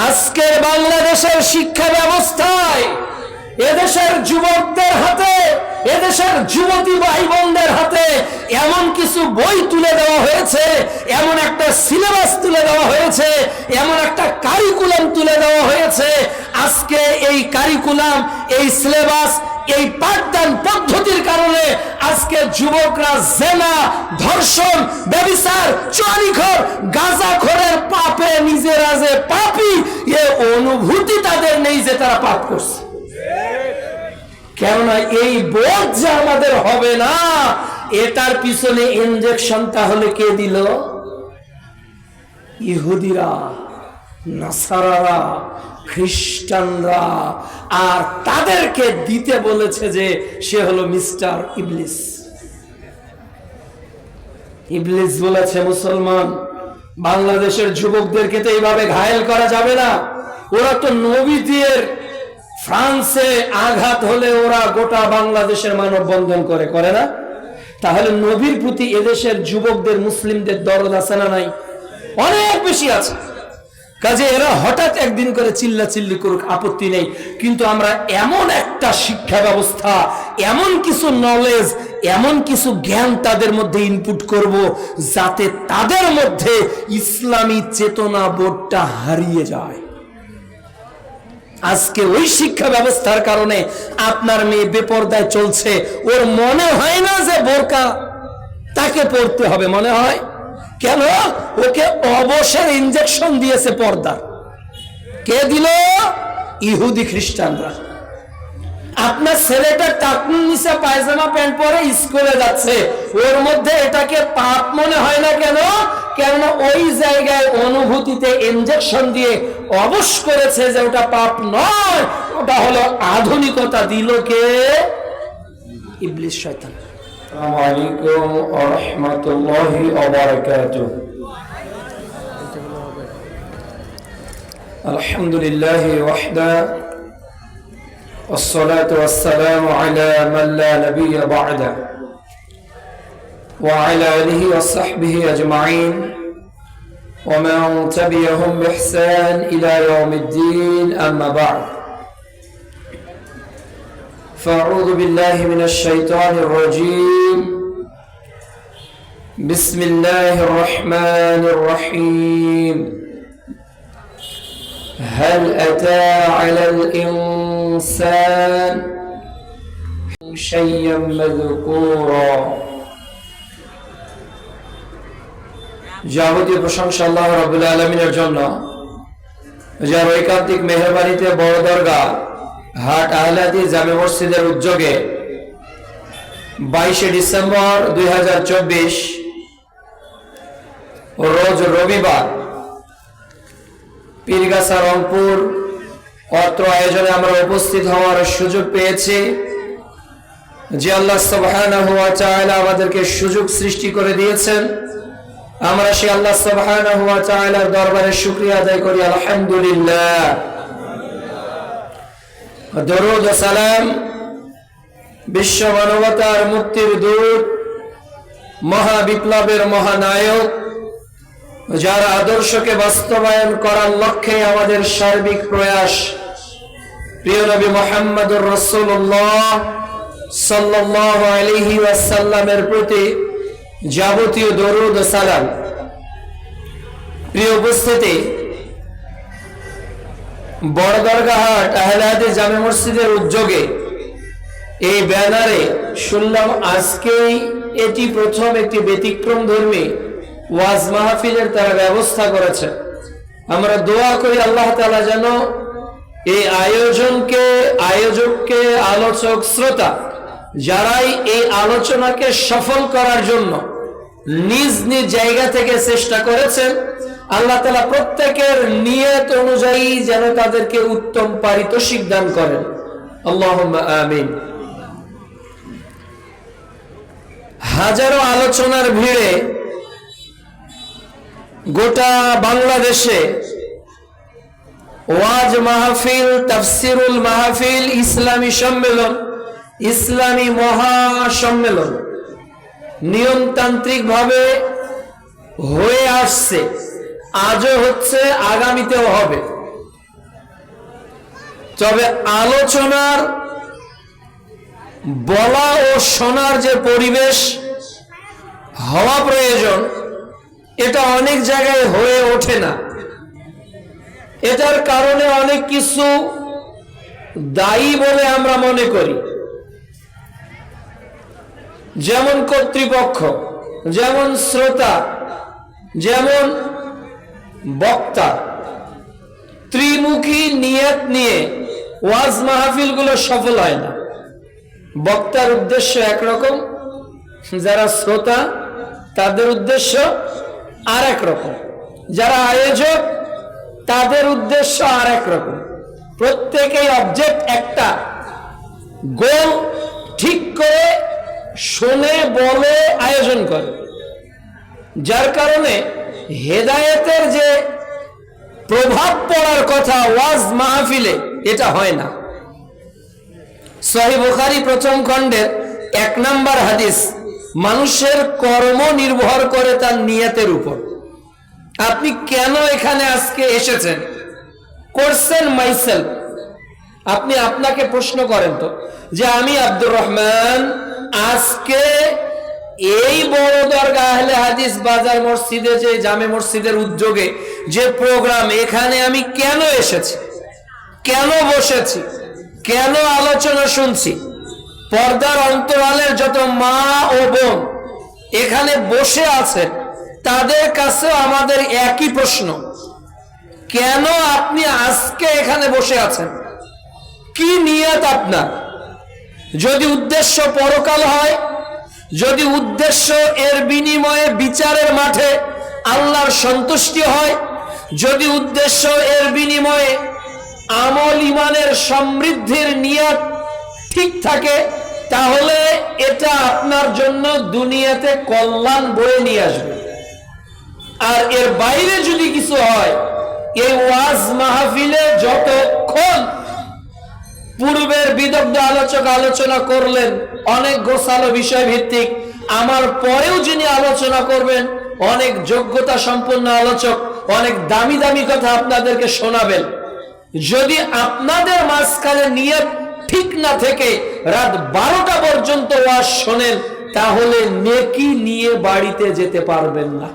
আজকের বাংলাদেশের শিক্ষা ব্যবস্থায় এদেশের যুবকদের হাতে, এদেশের যুবতী ভাই বোনদের হাতে এমন কিছু বই তুলে দেওয়া হয়েছে, এমন একটা সিলেবাস তুলে দেওয়া হয়েছে, এমন একটা কারিকুলাম তুলে দেওয়া হয়েছে। আজকে এই কারিকুলাম, এই সিলেবাস, এই পাঠদান পদ্ধতির কারণে আজকে যুবকরা জেনা, ধর্ষণ, ব্যভিচার, চুরিখোর, গাঁজাখোরের পাপে নিজেরা যে পাপী এ অনুভূতি তাদের নেই যে তারা পাপ করছে। কেননা এই বোধ যে আমাদের হবে না, এটার পিছনে ইনজেকশন তাহলে কে দিল? ইহুদিরা, নাসারারা, খ্রিস্টানরা। আর তাদেরকে দিতে বলেছে যে সে হলো মিস্টার ইবলিস। ইবলিস বলেছে মুসলমান বাংলাদেশের যুবকদেরকে তো এইভাবে ঘায়েল করা যাবে না। ওরা তো নবীদের ফ্রান্সে আঘাত হলে ওরা গোটা বাংলাদেশের মানববন্ধন করে না? তাহলে নবীর প্রতি এদেশের যুবকদের, মুসলিমদের দরদ আছে না নাই? অনেক বেশি আছে। কাজে এরা হঠাৎ একদিন করে চিল্লা চিল্লি করুক, আপত্তি নেই। কিন্তু আমরা এমন একটা শিক্ষা ব্যবস্থা, এমন কিছু নলেজ, এমন কিছু জ্ঞান তাদের মধ্যে ইনপুট করব যাতে তাদের মধ্যে ইসলামী চেতনা বোধটা হারিয়ে যায়। আজকে ওই শিক্ষা ব্যবস্থার কারণে আপনার মেয়ে বেপরদায় চলছে, ওর মনে হয় না যে বোরকা তাকে পড়তে হবে, মনে হয় কেন? ওকে অবসর ইনজেকশন দিয়েছে পর্দার। কে দিল? ইহুদি খ্রিস্টানরা। আপনার ছেলেটা টাকনুর নিচে পায়জামা প্যান্ট পরে স্কুলে যাচ্ছে, ওর মধ্যে এটাকে পাপ মনে হয় না কেন? কেননা ওই জায়গায় অনুভূতিতে ইনজেকশন দিয়ে অবশ করেছে যে ওটা পাপ নয়, ওটা হলো আধুনিকতা। দিল কে? ইবলিস, শয়তান। আসসালামু আলাইকুম ওয়া রাহমাতুল্লাহি ওয়া বারাকাতুহু। আলহামদুলিল্লাহি ওয়াহদা والصلاة والسلام على من لا نبي بعده وعلى آله وصحبه أجمعين ومن تبعهم بإحسان إلى يوم الدين أما بعد فأعوذ بالله من الشيطان الرجيم بسم الله الرحمن الرحيم هل أتى على الإنسان شيئا مذكورا। যাবতীয় প্রশংসা আল্লাহ রাব্বুল আলামিনের জন্য, যার ঐকান্তিক মেহেরবানিতে বড় দরগা হাট আহলে হাদিস জামে মসজিদের উদ্যোগে 22 ডিসেম্বর 2024 রোজ রবিবার পীরগাছা রংপুর অত্র আয়োজনে আমরা উপস্থিত হওয়ার সুযোগ পেয়েছি। যে আল্লাহ সুবহানাহু ওয়া তাআলা আমাদেরকে সুযোগ সৃষ্টি করে দিয়েছেন, আমরা সেই আল্লাহ সুবহানাহু ওয়া তাআলার দরবারে শুকরিয়া আদায় করি আলহামদুলিল্লাহ। দরুদ ও সালাম বিশ্ব মানবতার মুক্তির দূত, মহা বিপ্লবের মহানায়ক, যার আদর্শকে বাস্তবায়ন করার লক্ষ্যে আমাদের সার্বিক প্রয়াস, প্রিয় নবী মুহাম্মদুর রাসূলুল্লাহ সাল্লাল্লাহু আলাইহি ওয়াসাল্লামের প্রতি যাবতীয় দরুদ ও সালাম। প্রিয় উপস্থিতি, বড় দরগাহাট আহলে হাদিস জামে মসজিদের উদ্যোগে এই ব্যানারে শুনলাম আজকেই এটি প্রথম একটি ব্যতিক্রমধর্মী ওয়াজ মাহফিলের তারা ব্যবস্থা করেছে। আমরা দোয়া করি আল্লাহ তাআলা যেন এই আয়োজককে, আলোচক, শ্রোতা যারাই এই আলোচনাকে সফল করার জন্য নিজ নিজ জায়গা থেকে চেষ্টা করেছেন, আল্লাহ তাআলা প্রত্যেকের নিয়ত অনুযায়ী যেন তাদেরকে উত্তম পারিতোষিক দান করেন। আল্লাহুম্মা আমিন। হাজারো আলোচনার ভিড়ে গোটা বাংলাদেশে ওয়াজ মাহফিল, তাফসিরুল মাহফিল, ইসলামী সম্মেলন, ইসলামী মহাসম্মেলন নিয়মতান্ত্রিক ভাবে হয়ে আসছে, আজও হচ্ছে, আগামীতেও হবে। তবে আলোচনার বলা ও শোনার যে পরিবেশ হওয়া প্রয়োজন, এটা অনেক জায়গায় হয়ে ওঠে না। এটার কারণে অনেক কিছু দায়ী বলে আমরা মনে করি, যেমন কর্তৃপক্ষ, যেমন শ্রোতা, যেমন বক্তা। ত্রিমুখী নিয়ত নিয়ে ওয়াজ মাহফিলগুলো সফল হয় না। বক্তার উদ্দেশ্য একরকম, যারা শ্রোতা তাদের উদ্দেশ্য আর এক রকম, যারা আয়োজক তাদের উদ্দেশ্য আর এক রকম। প্রত্যেকেই অবজেক্ট একটা, গোল ঠিক করে শুনে বলে আয়োজন করে, যার কারণে হেদায়েতের যে প্রভাব পড়ার কথা ওয়াজ মাহফিলে এটা হয় না। সহিহ বুখারী প্রথম খণ্ডের 1 নম্বর হাদিস, মানুষের কর্ম নির্ভর করে তার নিয়তের উপর। আপনি কেন এখানে আজকে এসেছেন, করছেন মাইসেলফ, আপনি আপনাকে প্রশ্ন করেন তো, যে আমি আব্দুর রহমান আজকে এই বড় দরগা আহলে হাদিস বাজার মসজিদে, যে জামে মসজিদের উদ্যোগে যে প্রোগ্রাম, এখানে আমি কেন এসেছি, কেন বসেছি, কেন আলোচনা শুনছি? পর্দার অন্তরালের যত মা ও বোন এখানে বসে আছেন, তাদের কাছেও আমাদের একই প্রশ্ন, কেন আপনি আজকে এখানে বসে আছেন? কি নিয়ত আপনার? যদি উদ্দেশ্য পরকাল হয়, যদি উদ্দেশ্য এর বিনিময়ে বিচারের মাঠে আল্লাহর সন্তুষ্টি হয়, যদি উদ্দেশ্য এর বিনিময়ে আমল ইমানের সমৃদ্ধির নিয়ত ঠিক থাকে, তাহলে এটা আপনার জন্য দুনিয়াতে কল্যাণ বয়ে নিয়ে আসবে। আর এর বাইরে যদি কিছু হয়, এই ওয়াজ মাহফিলে যতক্ষণ পূর্বের বিদগ্ধ আলোচক আলোচনা করলেন অনেক গোছালো বিষয় ভিত্তিক, আমার পরেও যিনি আলোচনা করবেন অনেক যোগ্যতা সম্পন্ন আলোচক, অনেক দামি দামি কথা আপনাদেরকে শোনাবেন। যদি আপনাদের মাঝখানে নিয়ত ঠিক না থেকে রাত 12টা পর্যন্ত ওয়াজ শোনেন, তাহলে নেকি নিয়ে বাড়িতে যেতে পারবেন না।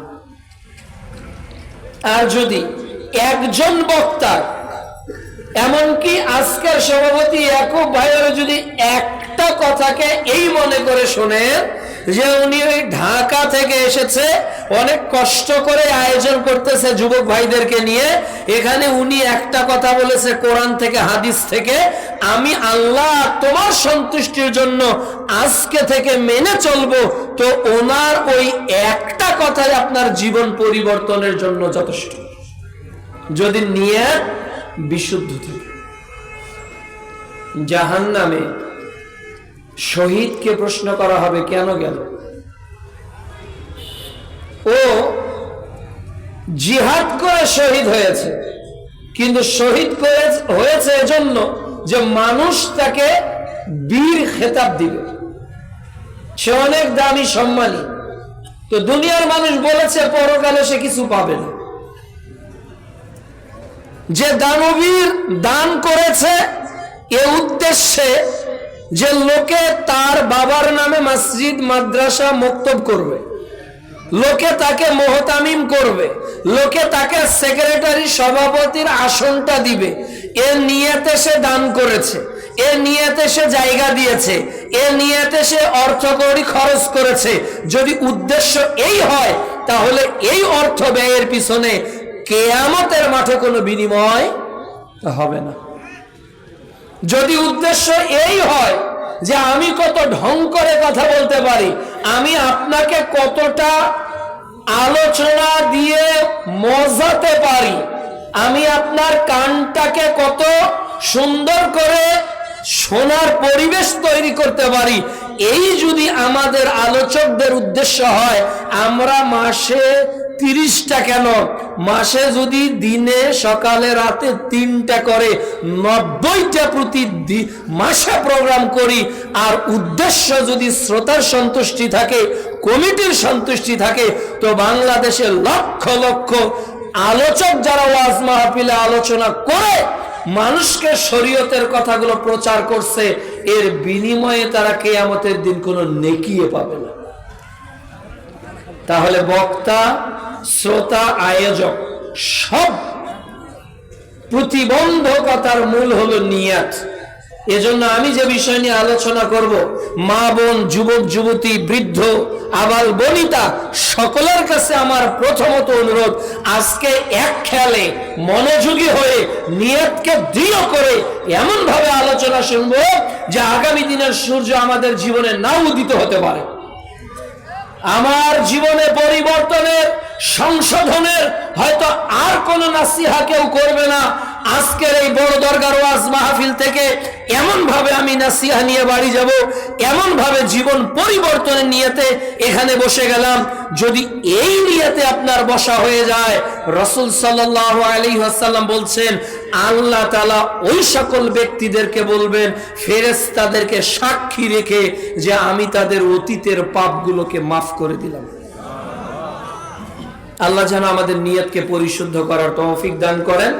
আর যদি একজন বক্তা, এমনকি আজকের সভাপতি ইয়াকুব ভাইয়ের যদি একটা কথাকে এই মনে করে শোনেন যে উনি ওই ঢাকা থেকে এসেছে, অনেক কষ্ট করে আয়োজন করতেছে যুবক ভাইদেরকে নিয়ে, এখানে উনি একটা কথা বলেছে কোরআন থেকে হাদিস থেকে, আমি আল্লাহ তোমার সন্তুষ্টির জন্য আজকে থেকে মেনে চলবো, তো ওনার ওই একটা কথাই আপনার জীবন পরিবর্তনের জন্য যথেষ্ট, যদি নিয়ত বিশুদ্ধ থাকে। জাহান্নামে শহীদকে প্রশ্ন করা হবে কেন গেল? ও জিহাদ করে শহীদ হয়েছে, কিন্তু শহীদ হয়েছে এজন্য যে মানুষ তাকে বীর খেতাব দিবে, সে অনেক দামি সম্মানী। তো দুনিয়ার মানুষ বলেছে পরকালে সে কিছু পাবে না। যে দানবীর দান করেছে এ উদ্দেশ্যে যে লোকে তার বাবার নামে মসজিদ মাদ্রাসা মক্তব করবে, লোকে তাকে মোহতামিম করবে, লোকে তাকে সেক্রেটারি সভাপতির আসনটা দিবে, এ নিয়তে সে দান করেছে, এ নিয়তে সে জায়গা দিয়েছে, এ নিয়তে সে অর্থ কড়ি খরচ করেছে। যদি উদ্দেশ্য এই হয়, তাহলে এই অর্থ ব্যয়ের পিছনে কিয়ামতের মাঠে কোনো বিনিময় হবে না। যদি উদ্দেশ্য এই হয় যে আমি কত ঢং করে কথা বলতে পারি, আমি আপনাকে কতটা আলোচনা দিয়ে মজাতে পারি, আমি আপনার কানটাকে কত সুন্দর করে শোনার পরিবেশ তৈরি করতে পারি, এই যদি আমাদের আলোচকদের উদ্দেশ্য হয়, আমরা মাসে 30টা কেন, মাসে যদি দিনে সকালে রাতে 3টা করে 90টা প্রতি মাসে প্রোগ্রাম করি, আর উদ্দেশ্য যদি শ্রোতার সন্তুষ্টি থাকে, কমিটির সন্তুষ্টি থাকে, তো বাংলাদেশে লক্ষ লক্ষ আলোচক যারা ওয়াজ মাহফিলে আলোচনা করে মানুষকে শরীয়তের কথাগুলো প্রচার করছে, এর বিনিময়ে তারা কিয়ামতের দিন কোনো নেকিয়ে পাবে না। তাহলে বক্তা, শ্রোতা, আয়োজক সব প্রতিবন্ধকতার মূল হলো নিয়াত। এজন্য আমি যে বিষয় নিয়ে আলোচনা করব, মা বোন, যুবক যুবতী, বৃদ্ধ, আবাল বনিতা সকলের কাছে আমার প্রথমত অনুরোধ, আজকে এক খেয়ালে মনোযোগী হয়ে নিয়তকে দৃঢ় করে এমন ভাবে আলোচনা শুনবো যে আগামী দিনের সূর্য আমাদের জীবনে না উদিত হতে পারে। আমার জীবনে পরিবর্তনের, সংশোধনের হয়তো আর কোনো নাসিহা কেউ করবে না। আজকের এই বড় দরগার ওয়াজ মাহফিল থেকে এমন ভাবে আমি নাসিহা নিয়ে বাড়ি যাব, এমন ভাবে জীবন পরিবর্তনের নিয়তে এখানে বসে গেলাম। যদি এই নিয়তে আপনার বসা হয়ে যায়, রাসূল সাল্লাল্লাহু আলাইহি ওয়াসাল্লাম বলছেন, আল্লাহ তাআলা ওই সকল ব্যক্তিদেরকে বলবেন, ফেরেশতাদেরকে সাক্ষী রেখে, যে আমি তাদের অতীতের পাপগুলোকে মাফ করে দিলাম। আল্লাহ যেন আমাদের নিয়তকে পরিশুদ্ধ করার তৌফিক দান করেন।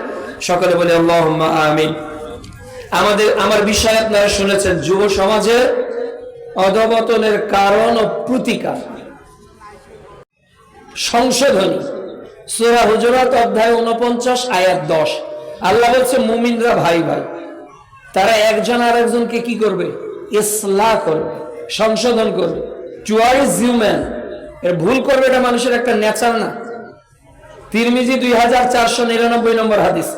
সকলে বলে আল্লাহুম্মা আমিন। আমার বিষয় আপনারা শুনেছেন, যুব সমাজের অধঃপতনের কারণ ও প্রতিকার, সংশোধনী। সূরা হুজুরাত অধ্যায় 49 আয়াত 10। আল্লাহ বলছে মুমিনরা ভাই ভাই, তারা একজন আরেকজনকে কি করবে? ইসলাহ করবে, সংশোধন করবে। টুয়ার্ডস হিউম্যান, এর ভুল করবে এটা মানুষের একটা নেচার না। তিরমিজি 2499 নম্বর হাদিস,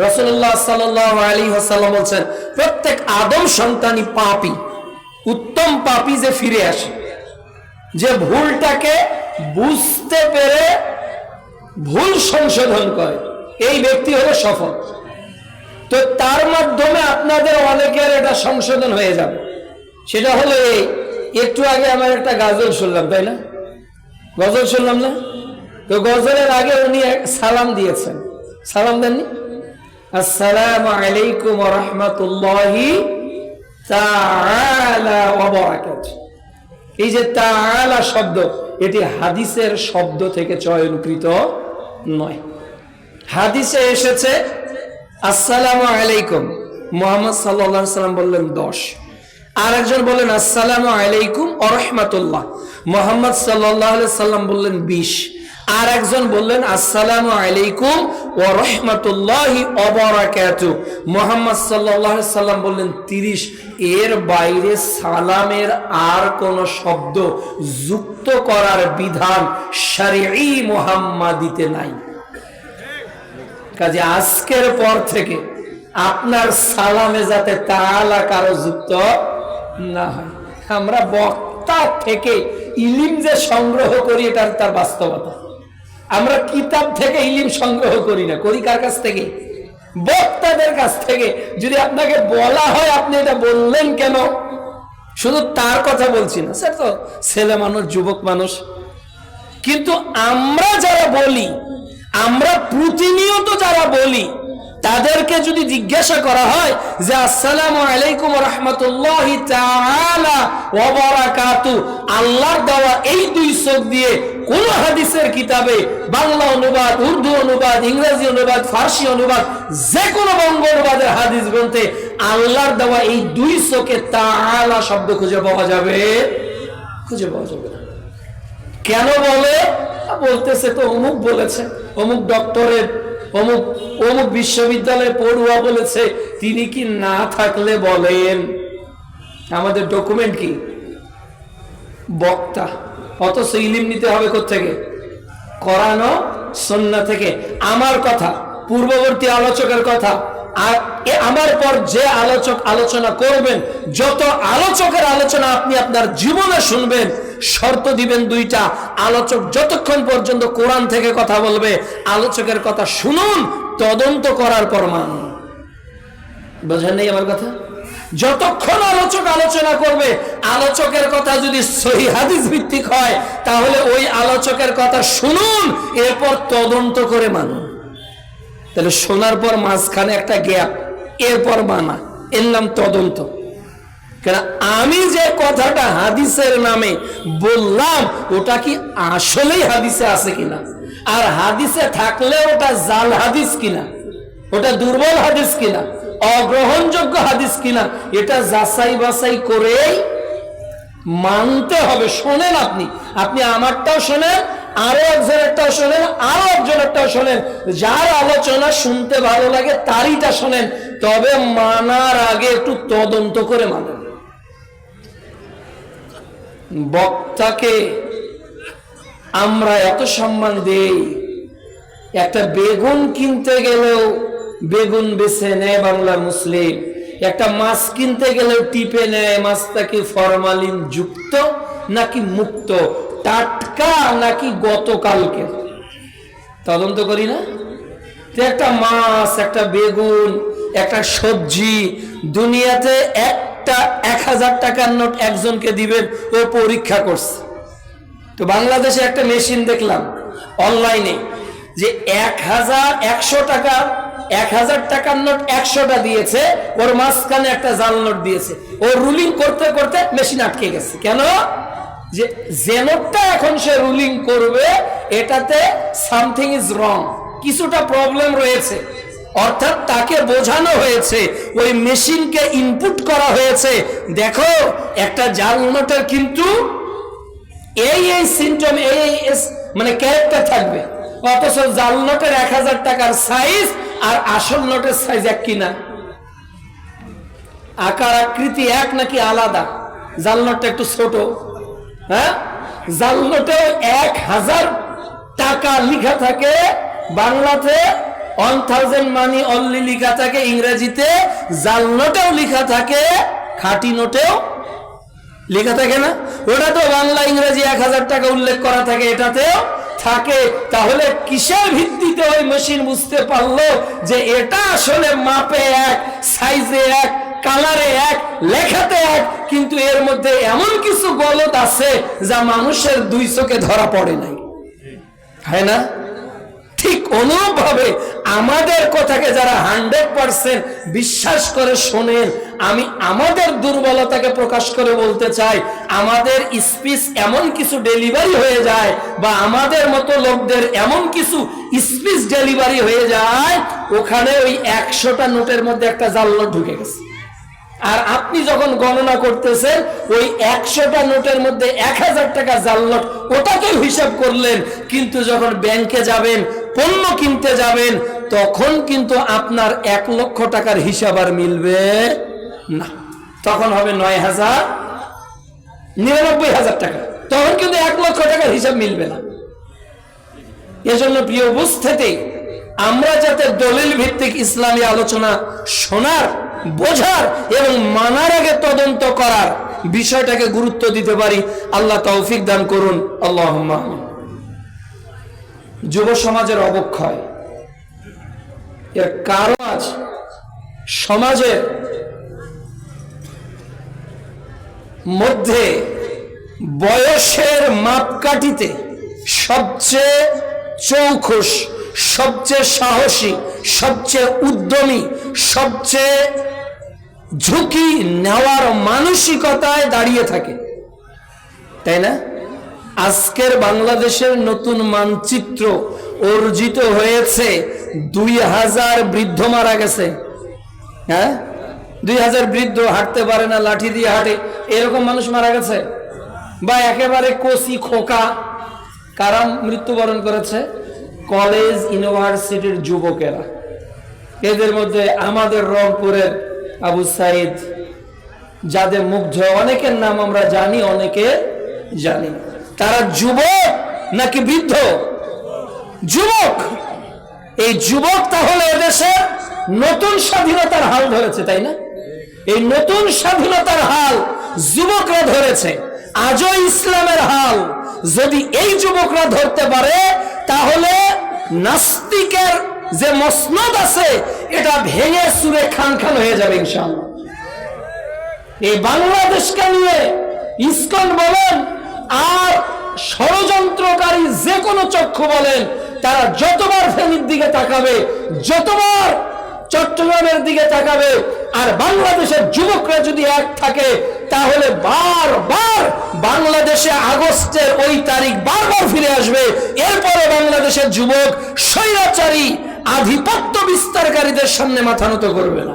রাসূলুল্লাহ সাল্লাল্লাহু আলাইহি ওয়াসাল্লাম বলেন, প্রত্যেক আদম সন্তানই পাপী। উত্তম পাপী যে ফিরে আসে, যে ভুলটাকে বুঝতে পেরে ভুল সংশোধন করে, এই ব্যক্তি হলো সফল। তো তার মাধ্যমে আপনাদের অনেকের এটা সংশোধন হয়ে যাবে। সেটা হলো এই, একটু আগে আমার একটা গজল শুনলাম, তাই না? গজল শুনলাম না? তো গজলের আগে উনি সালাম দিয়েছেন, সালাম দেননি? আসসালামু আলাইকুম ওয়া রাহমাতুল্লাহি তাআলা ওয়া বারাকাতুহু। এই যে তাআলা শব্দ, এটি হাদিসের শব্দ থেকে চয়নকৃত নয়। হাদিসে এসেছে আসসালামু আলাইকুম, মুহাম্মদ সাল্লাল্লাহু আলাইহি সাল্লাম বললেন 10। আর একজন বললেন আসসালামু আলাইকুম ওয়া রাহমাতুল্লাহ, মুহাম্মদ সাল্লাল্লাহু আলাইহি সাল্লাম বললেন 20। আর একজন বললেন আসসালামু আলাইকুম ওয়া রাহমাতুল্লাহি ওয়া বারাকাতুহু, মুহাম্মদ সাল্লাল্লাহু আলাইহি সাল্লাম বললেন 30। এর বাইরে সালামের আর কোন শব্দ যুক্ত করার বিধান শরঈ মুহাম্মাদিতে নাই। কাজে আজকের পর থেকে আপনার সালামে যাতে তাআলা কারো যুক্ত না হয়। আমরা বক্তা থেকে ইলম যে সংগ্রহ করি, এটা তার বাস্তবতা। আমরা কিতাব থেকে ইলম সংগ্রহ করি না, করি কার কাছ থেকে? বক্তাদের কাছ থেকে। যদি আপনাকে বলা হয় আপনি এটা বললেন কেন, শুধু তার কথা বলছি না, স্যার তো ছেলে মানুষ, যুবক মানুষ। কিন্তু আমরা যারা বলি, আমরা প্রতিনিয়ত যারা বলি, তাদেরকে যদি জিজ্ঞাসা করা হয় যে আসসালামু আলাইকুম ওয়া রাহমাতুল্লাহি তাআলা ওয়া বারাকাতুহু, আল্লাহর দেওয়া এই দুই চোখ দিয়ে কোন হাদিসের কিতাবে বাংলা অনুবাদ, উর্দু অনুবাদ, ইংরেজি অনুবাদ, ফার্সি অনুবাদ, যে কোনো বঙ্গ অনুবাদের হাদিস গ্রন্থে আল্লাহর দেওয়া এই দুই চোখে তাআলা শব্দ খুঁজে পাওয়া যাবে? খুঁজে পাওয়া যাবে না। কেন বলে? বলতেছে তো অমুক বলেছে, অমুক ডক্টরেট, অমুক অমুক বিশ্ববিদ্যালয়ে পড়ুয়া বলেছে। তিনি কি না থাকলে বলেন? আমাদের ডকুমেন্ট কি? বক্তা। অথচ ইলম নিতে হবে কোত্থেকে? কোরআন ও সুন্নাহ থেকে। আমার কথা, পূর্ববর্তী আলোচকের কথা, আর আমার পর যে আলোচক আলোচনা করবেন, যত আলোচকের আলোচনা আপনি আপনার জীবনে শুনবেন, শর্ত দিবেন দুইটা। আলোচক যতক্ষণ পর্যন্ত কোরআন থেকে কথা বলবে, আলোচকের কথা শুনুন, তদন্ত করার পর মানুন। বোঝেন নাই আমার কথা? যতক্ষণ আলোচক আলোচনা করবে, আলোচকের কথা যদি সহিহ হাদিস ভিত্তিক হয়, তাহলে ওই আলোচকের কথা শুনুন, এরপর তদন্ত করে মানুন। তাহলে শোনার পর মাঝখানে একটা গ্যাপ, এরপর মানা, এর নাম তদন্ত। কেন আমি যে কথাটা হাদিসের নামে বললাম, ওটা কি আসলেই হাদিসে আছে কিনা, আর হাদিসে থাকলে ওটা জাল হাদিস কিনা, ওটা দুর্বল হাদিস কিনা, অগ্রহণযোগ্য হাদিস কিনা, এটা যাচাই বাছাই করেই মানতে হবে। শোনেন, আপনি আমারটাও শোনেন, আরো একজনেরটাও শোনেন, আরো একজনেরটাও শোনেন, যার আলোচনা শুনতে ভালো লাগে তারইটা শোনেন, তবে মানার আগে একটু তদন্ত করে মানেন। বক্তাকে আমরা এত সম্মান দেই, একটা বেগুন কিনতে গেলেও বেগুন বেছে নেয় বাংলার মুসলিম, একটা মাছ কিনতে গেলেও টিপে নেয় মাছটা কি ফরমালিন যুক্ত নাকি মুক্ত, টাটকা নাকি গতকালকে, তদন্ত করি না? একটা মাছ, একটা বেগুন, একটা সবজি, দুনিয়াতে একটা 1000 টাকার নোট একজনকে দিবেন, ও পরীক্ষা করছে। তো বাংলাদেশে একটা মেশিন দেখলাম অনলাইনে, যে 100 টাকার নোট 100টা দিয়েছে, ওর মাঝখানে একটা জাল নোট দিয়েছে, ও রুলিং করতে করতে মেশিন আটকে গেছে। কেন? যে নোটটা এখন সে রুলিং করবে এটাতে সামথিং ইজ রং, কিছুটা প্রবলেম রয়েছে। অর্থাৎ তাকে বোঝানো হয়েছে, ওই মেশিনকে ইনপুট করা হয়েছে, দেখো একটা জাল নোটের কিন্তু এই সিমটম, মানে ক্যারেক্টার থাকবে, অথচ জাল নোটের 1000 টাকার সাইজ আর আসল নোটের সাইজ এক কিনা, আকার আকৃতি এক নাকি আলাদা? জাল নোটটা একটু ছোট, হ্যাঁ, জাল নোটে 1000 টাকা লিখা থাকে, বাংলাতে 1000 মানি অনলি লিখা থাকে, ইংরেজিতে জাল নোটেও লিখা থাকে, খাঁটি নোটেও লেখা থাকে না? ওটা তো বাংলা ইংরেজি 1000 টাকা উল্লেখ করা থাকে, এটাতেও থাকে। তাহলে কিসের ভিত্তিতে ওই মেশিন বুঝতে পারলো যে এটা আসলে মাপে এক, সাইজে এক, কালারে এক, লেখাতে এক, কিন্তু এর মধ্যে এমন কিছু গলদ আছে যা মানুষের 2 চোখে ধরা পড়ে নাই, হয় না? ঠিক অনুরূপভাবে আমাদের কথাকে যারা 100% বিশ্বাস করে শোনেন, আমি আমাদের দুর্বলতাকে প্রকাশ করে বলতে চাই, আমাদের স্পিচ এমন কিছু ডেলিভারি হয়ে যায়, বা আমাদের মতো লোকদের এমন কিছু স্পিচ ডেলিভারি হয়ে যায়, ওখানে ওই 100টা নোটের মধ্যে একটা জাল নোট ঢুকে গেছে। আর আপনি যখন গণনা করতেছেন ওই 100টা নোটের মধ্যে 1000 টাকা জাল নোট, ওটাকে হিসাব করলেন, কিন্তু যখন ব্যাংকে যাবেন, পণ্য কিনতে যাবেন, তখন কিন্তু আপনার 1 লক্ষ টাকার হিসাব আর মিলবে না, তখন হবে 9,99,000 টাকা, তখন কিন্তু 1 লক্ষ টাকার হিসাব মিলবে না। এজন্য প্রিয় উপস্থিতি, আমরা যাতে দলিল ভিত্তিক ইসলামী আলোচনা শোনার, বোঝার এবং মানার আগে তদন্ত করার বিষয়টাকে গুরুত্ব দিতে পারি, আল্লাহ তৌফিক দান করুন, আল্লাহুম্মা আমিন। যুব সমাজের অবক্ষয়, এর কারণ আজ সমাজের মধ্যে বয়সের মাপকাঠিতে সবচেয়ে চৌখুশ, সবচেয়ে সাহসী, সবচেয়ে উদ্যমী, সবচেয়ে ঝুঁকি নেওয়ার মানসিকতায় দাঁড়িয়ে থাকে, তাই না? আজকের বাংলাদেশের নতুন মানচিত্র অর্জিত হয়েছে, 2000 বৃদ্ধ মারা গেছে। হ্যাঁ, 2000 বৃদ্ধ, হাঁটতে পারে না, লাঠি দিয়ে হাঁটে, এরকম মানুষ মারা গেছে। বা একেবারে কচি খোকা, কারা মৃত্যুবরণ করেছে? কলেজ ইউনিভার্সিটির যুবকেরা। এদের মধ্যে আমাদের রংপুরের আবু সাইদ, যাদের মুগ্ধ, অনেকের নাম আমরা জানি, অনেকে জানি। তারা যুবক নাকি বৃদ্ধ? যুবক। এই যুবক তাহলে এদেশে নতুন স্বাধীনতার হাল ধরেছে, তাই না? এই নতুন স্বাধীনতার হাল যুবকরা ধরেছে, আজও ইসলামের হাল যদি এই যুবকরা ধরতে পারে, তাহলে নাস্তিকের যে মসনদ আছে এটা ভেঙে চুরে খান খান হয়ে যাবে ইনশাআল্লাহ। এই বাংলাদেশকে নিয়ে ইসকন বলেন আর ষড়যন্ত্রকারী যে কোনো চক্ষু বলেন, তারা যতবার ফেনীর দিকে তাকাবে, যতবার চট্টগ্রামের দিকে তাকাবে, আর বাংলাদেশের যুবকরা যদি এক থাকে, তাহলে বারবার বাংলাদেশে আগস্টের ওই তারিখ বারবার ফিরে আসবে। এরপরে বাংলাদেশের যুবক স্বৈরাচারী আধিপত্য বিস্তারকারীদের সামনে মাথা নত করবে না।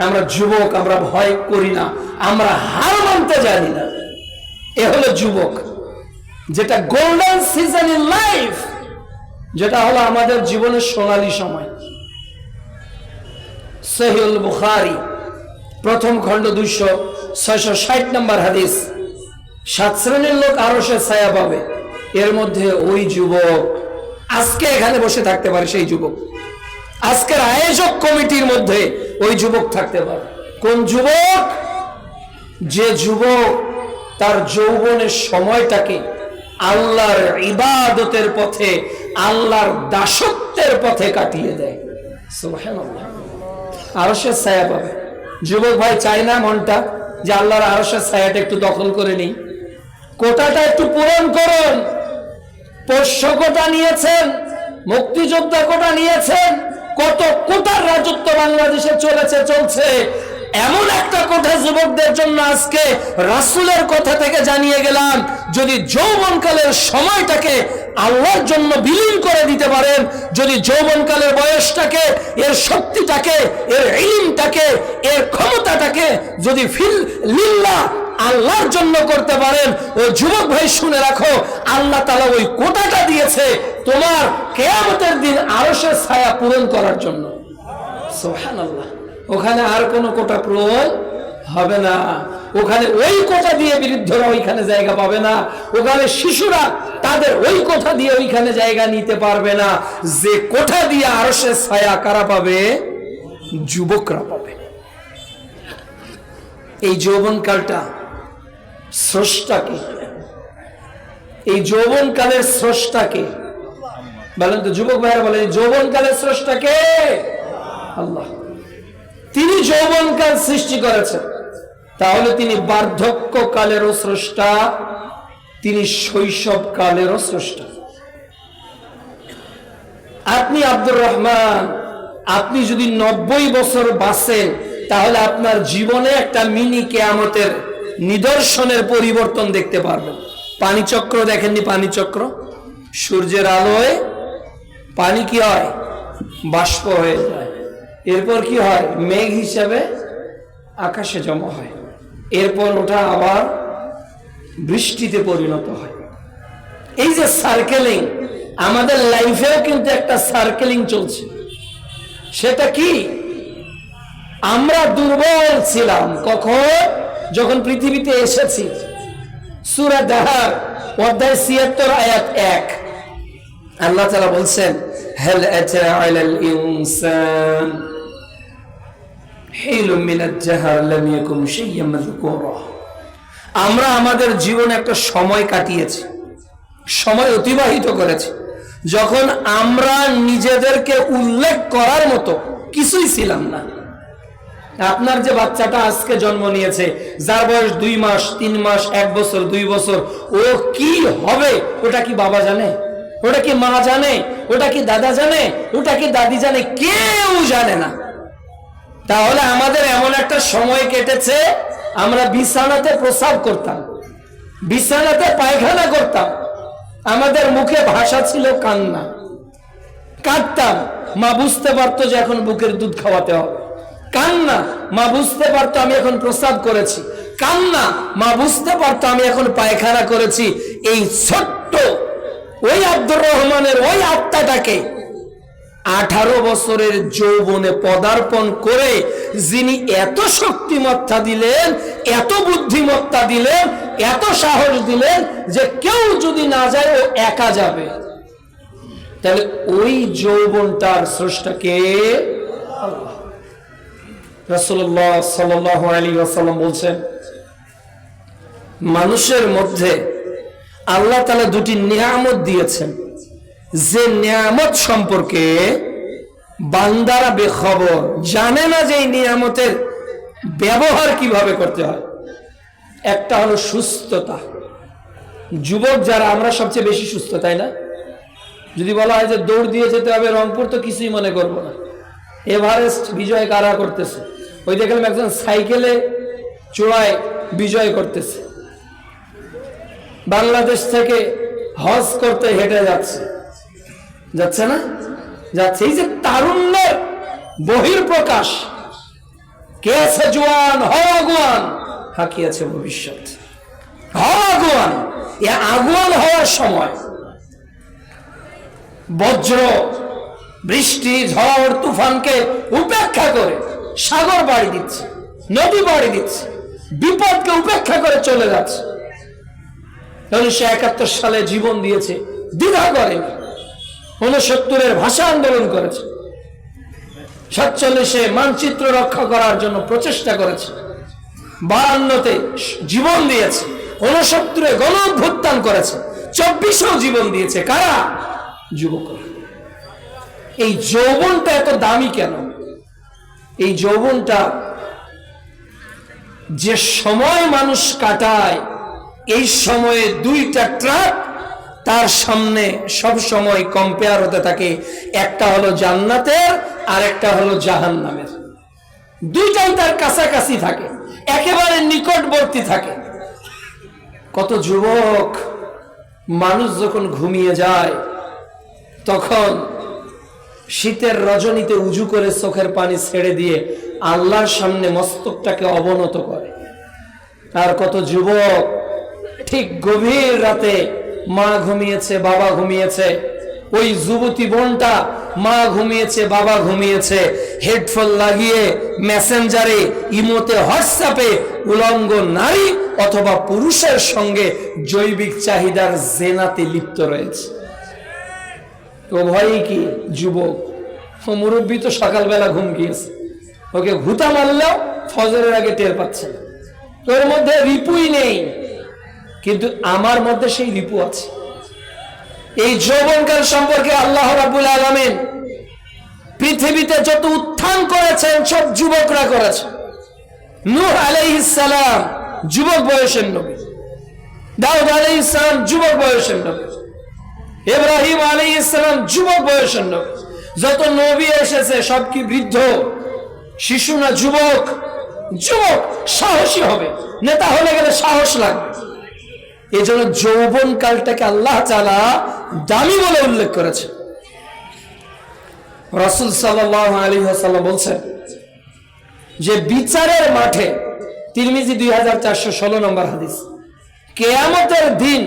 আমরা যুবক, আমরা ভয় করি না, আমরা হার মানতে জানি না। এ হলো যুবক, যেটা গোল্ডেন সিজন ইন লাইফ, যেটা হলো আমাদের জীবনের সোনালী সময়। সহিহুল বুখারী প্রথম খণ্ড 660 নম্বর হাদিস, 7 শ্রেণীর লোক আরশের ছায়া পাবে, এর মধ্যে ওই যুবক আজকে এখানে বসে থাকতে পারে, সেই যুবক আজকের আয়োজক কমিটির মধ্যে ওই যুবক থাকতে পারে। কোন যুবক? যে যুবক তার যৌবনের সময়টাকে আল্লাহর ইবাদতের পথে, আল্লাহর দাসত্বের পথে কাটিয়ে দেয়। সুবহানাল্লাহ। আরশের ছায়া পাবে। যুবক ভাই চাই না মনটা যে আল্লাহর আরশের ছায়াটা একটু দখল করে নেই, কোটাটা একটু পূরণ করুন। পোষ্য কোটা নিয়েছেন, মুক্তিযোদ্ধা কোটা নিয়েছেন, কত কোটার রাজত্ব বাংলাদেশে চলছে। এমন একটা কথা যুবকদের জন্য আজকে রাসূলের কথা থেকে জানিয়ে গেলাম, যদি যৌবনকালের সময়টাকে আল্লাহর জন্য বিলীন করে দিতে পারেন, যদি যৌবনকালের বয়সটাকে, এর শক্তিটাকে, এর ইলমটাকে, এর ক্ষমতাটাকে যদি লিল্লাহ আল্লাহর জন্য করতে পারেন, ও যুবক ভাই শুনে রাখো, আল্লাহ তাআলা ওই কোটাটা দিয়েছে তোমার কিয়ামতের দিন আরশের ছায়া পূরণ করার জন্য। সুবহানাল্লাহ। ওখানে আর কোনো কোটা পূরণ হবে না। ওখানে ওই কোটা দিয়ে বৃদ্ধরা ওইখানে জায়গা পাবে না, ওখানে শিশুরা তাদের ওই কোটা দিয়ে ওইখানে জায়গা নিতে পারবে না। যে কোটা দিয়ে আরশের ছায়া কারা পাবে? যুবকরা পাবে। এই যৌবনকালটা স্রষ্টাকে, এই যৌবনকালের স্রষ্টাকে বলেন তো, যুবক ভাইরা বলেন, যৌবনকালের স্রষ্টাকে আল্লাহ। তিনি যৌবনকাল সৃষ্টি করেছেন, তাহলে তিনি বার্ধক্যকালেরও স্রষ্টা, তিনি শৈশবকালেরও স্রষ্টা। আপনি আব্দুর রহমান, আপনি যদি 90 বছর বাঁচেন, তাহলে আপনার জীবনে একটা মিনি কিয়ামতের নিদর্শনের পরিবর্তন দেখতে পারবেন। পানিচক্র দেখেননি? পানিচক্র, সূর্যের আলোয় পানি কি হয়? বাষ্প হয়ে যায়, এরপর কি হয়? মেঘ হিসাবে আকাশে জমা হয়, এরপর ওটা আবার বৃষ্টিতে পরিণত হয়। এই যে সার্কেলিং, আমাদের লাইফেও কিন্তু একটা সার্কেলিং চলছে। সেটা কি? আমরা দুর্বল ছিলাম কখন? যখন পৃথিবীতে এসেছি। সূরা দাহর অধ্যায় ৭৬ আয়াত ১ আল্লাহ তাআলা বলছেন, হাল আতা আলাল ইনসান হিলুম মিনাজ জাহর লাম ইয়াকুম শাইয়্যাম মাযকুরা। আমরা আমাদের জীবনে একটা সময় কাটিয়েছি, সময় অতিবাহিত করেছি, যখন আমরা নিজেদেরকে উল্লেখ করার মতো কিছুই ছিলাম না। আপনার যে বাচ্চাটা আজকে জন্ম নিয়েছে, যার বয়স 2 মাস, 3 মাস, 1 বছর, 2 বছর, ও কি হবে ওটা কি বাবা জানে? ওটা কি মা জানে? ওটা কি দাদা জানে? ওটা কি দাদি জানে? কেউ জানে না। তাহলে আমাদের এমন একটা সময় কেটেছে, আমরা বিছানাতে প্রস্রাব করতাম, বিছানাতে পায়খানা করতাম, আমাদের মুখে ভাষা ছিল কান্না, কাঁদতাম, মা বুঝতে পারতো যে এখন বুকের দুধ খাওয়াতে হবে। কান্না, মা বুঝতে পারতো আমি এখন প্রস্রাব করেছি। কান্না, মা বুঝতে পারতো আমি এখন পায়খানা করেছি। এই ছোট্ট ওই আব্দুর রহমানের ওই আত্মাটাকে 18 বছরের যৌবনে পদার্পণ করে যিনি এত শক্তিমত্তা দিলেন, এত বুদ্ধিমত্তা দিলেন, এত সাহস দিলেন যে কেউ যদি না যায় ও একা যাবে, তাহলে ওই যৌবনটার স্রষ্টাকে আল্লাহ। রাসূলুল্লাহ সাল্লাল্লাহু আলাইহি ওয়াসাল্লাম বলছেন, মানুষের মধ্যে আল্লাহ তাআলা 2টি নিয়ামত দিয়েছেন, যে নিয়ামত সম্পর্কে বান্দারা বেখবর, জানে না যে এই নিয়ামতের ব্যবহার কিভাবে করতে হয়। একটা হলো সুস্থতা। যুবক যারা, আমরা সবচেয়ে বেশি সুস্থ, তাই না? যদি বলা হয় যে দৌড় দিয়ে যেতে হবে রংপুর, তো কিছুই মনে করবো না। এভারেস্ট বিজয় কারা করতেছে? ওই দেখলাম একজন সাইকেলে চূড়ায় বিজয় করতেছে, বাংলাদেশ থেকে হজ করতে হেঁটে যাচ্ছে না? যাচ্ছে। এই যে তারুণ্যের বহির্প্রকাশ, কে আছে জোয়ান, হও আগুয়ান, হাকি আছে ভবিষ্যৎ, হও আগুয়ান। এ আগুয়ান হওয়ার সময় বজ্র বৃষ্টি ঝড় তুফানকে উপেক্ষা করে সাগর বাড়ি দিচ্ছে, নদী বাড়ি দিচ্ছে, বিপদকে উপেক্ষা করে চলে যাচ্ছে। 1971 সালে জীবন দিয়েছে, দ্বিধা করেনি। 69-এর ভাষা আন্দোলন করেছে, 47-এ মানচিত্র রক্ষা করার জন্য প্রচেষ্টা করেছে, 52-তে জীবন দিয়েছে, 69-এ গণ অভ্যুত্থান করেছে, 24-এও জীবন দিয়েছে। কারা? যুবকরা। এই যৌবনটা এত দামি কেন? এই যৌবনটা যে সময় মানুষ কাটায়, এই সময়ে দুইটা ট্রাক তার সামনে সব সময় কম্পেয়ার হতে থাকে। একটা হলো জান্নাতের আর একটা হলো জাহান্নামের। দুইটাই তার কাছাকাছি থাকে, একেবারে নিকটবর্তী থাকে। কত যুবক মানুষ যখন ঘুমিয়ে যায় তখন শীতের রজনীতে উজু করে চোখের পানি ছেড়ে দিয়ে আল্লাহর সামনে মস্তকটাকে অবনত করে। আর কত যুবক ঠিক গভীর রাতে মা ঘুমিয়েছে, বাবা ঘুমিয়েছে, ওই যুবতী বোনটা মা ঘুমিয়েছে, বাবা ঘুমিয়েছে, হেডফোন লাগিয়ে মেসেঞ্জারে, ইমোতে, হোয়াটসঅ্যাপে উলঙ্গ নারী অথবা পুরুষের সঙ্গে জৈবিক চাহিদার জেনাতে লিপ্ত রয়েছে। ও ভয় কি? যুবক। ও মুরব্বী তো সকালবেলা ঘুম গিয়েছে, ওকে ঘুতা মারলেও ফজরের আগে টের পাচ্ছে না। তোর মধ্যে রিপুই নেই, কিন্তু আমার মধ্যে সেই রিপু আছে। এই যৌবনকাল সম্পর্কে আল্লাহ রাব্বুল আলামিন পৃথিবীতে যত উত্থান করেছেন সব যুবকরা করেছে। নূহ আলাইহিস সালাম যুবক বয়সের নবী, দাউদ আলাইহিস সালাম যুবক বয়সের নবী, ইব্রাহিম আলাইহিস সালাম যুবক বয়সের নবী। যত নবী এসেছে সব কি বৃদ্ধ? শিশু না যুবক? যুবক সাহসী হবে, নেতা হলে গেলে সাহস লাগবে। এই জন্য যৌবন কালটাকে আল্লাহ তাআলা দামি বলে উল্লেখ করেছে। রাসূল সাল্লাল্লাহু আলাইহি ওয়াসাল্লাম বলছেন যে বিচারের মাঠে, তিরমিজি 2416 নম্বর হাদিস, কিয়ামতের দিন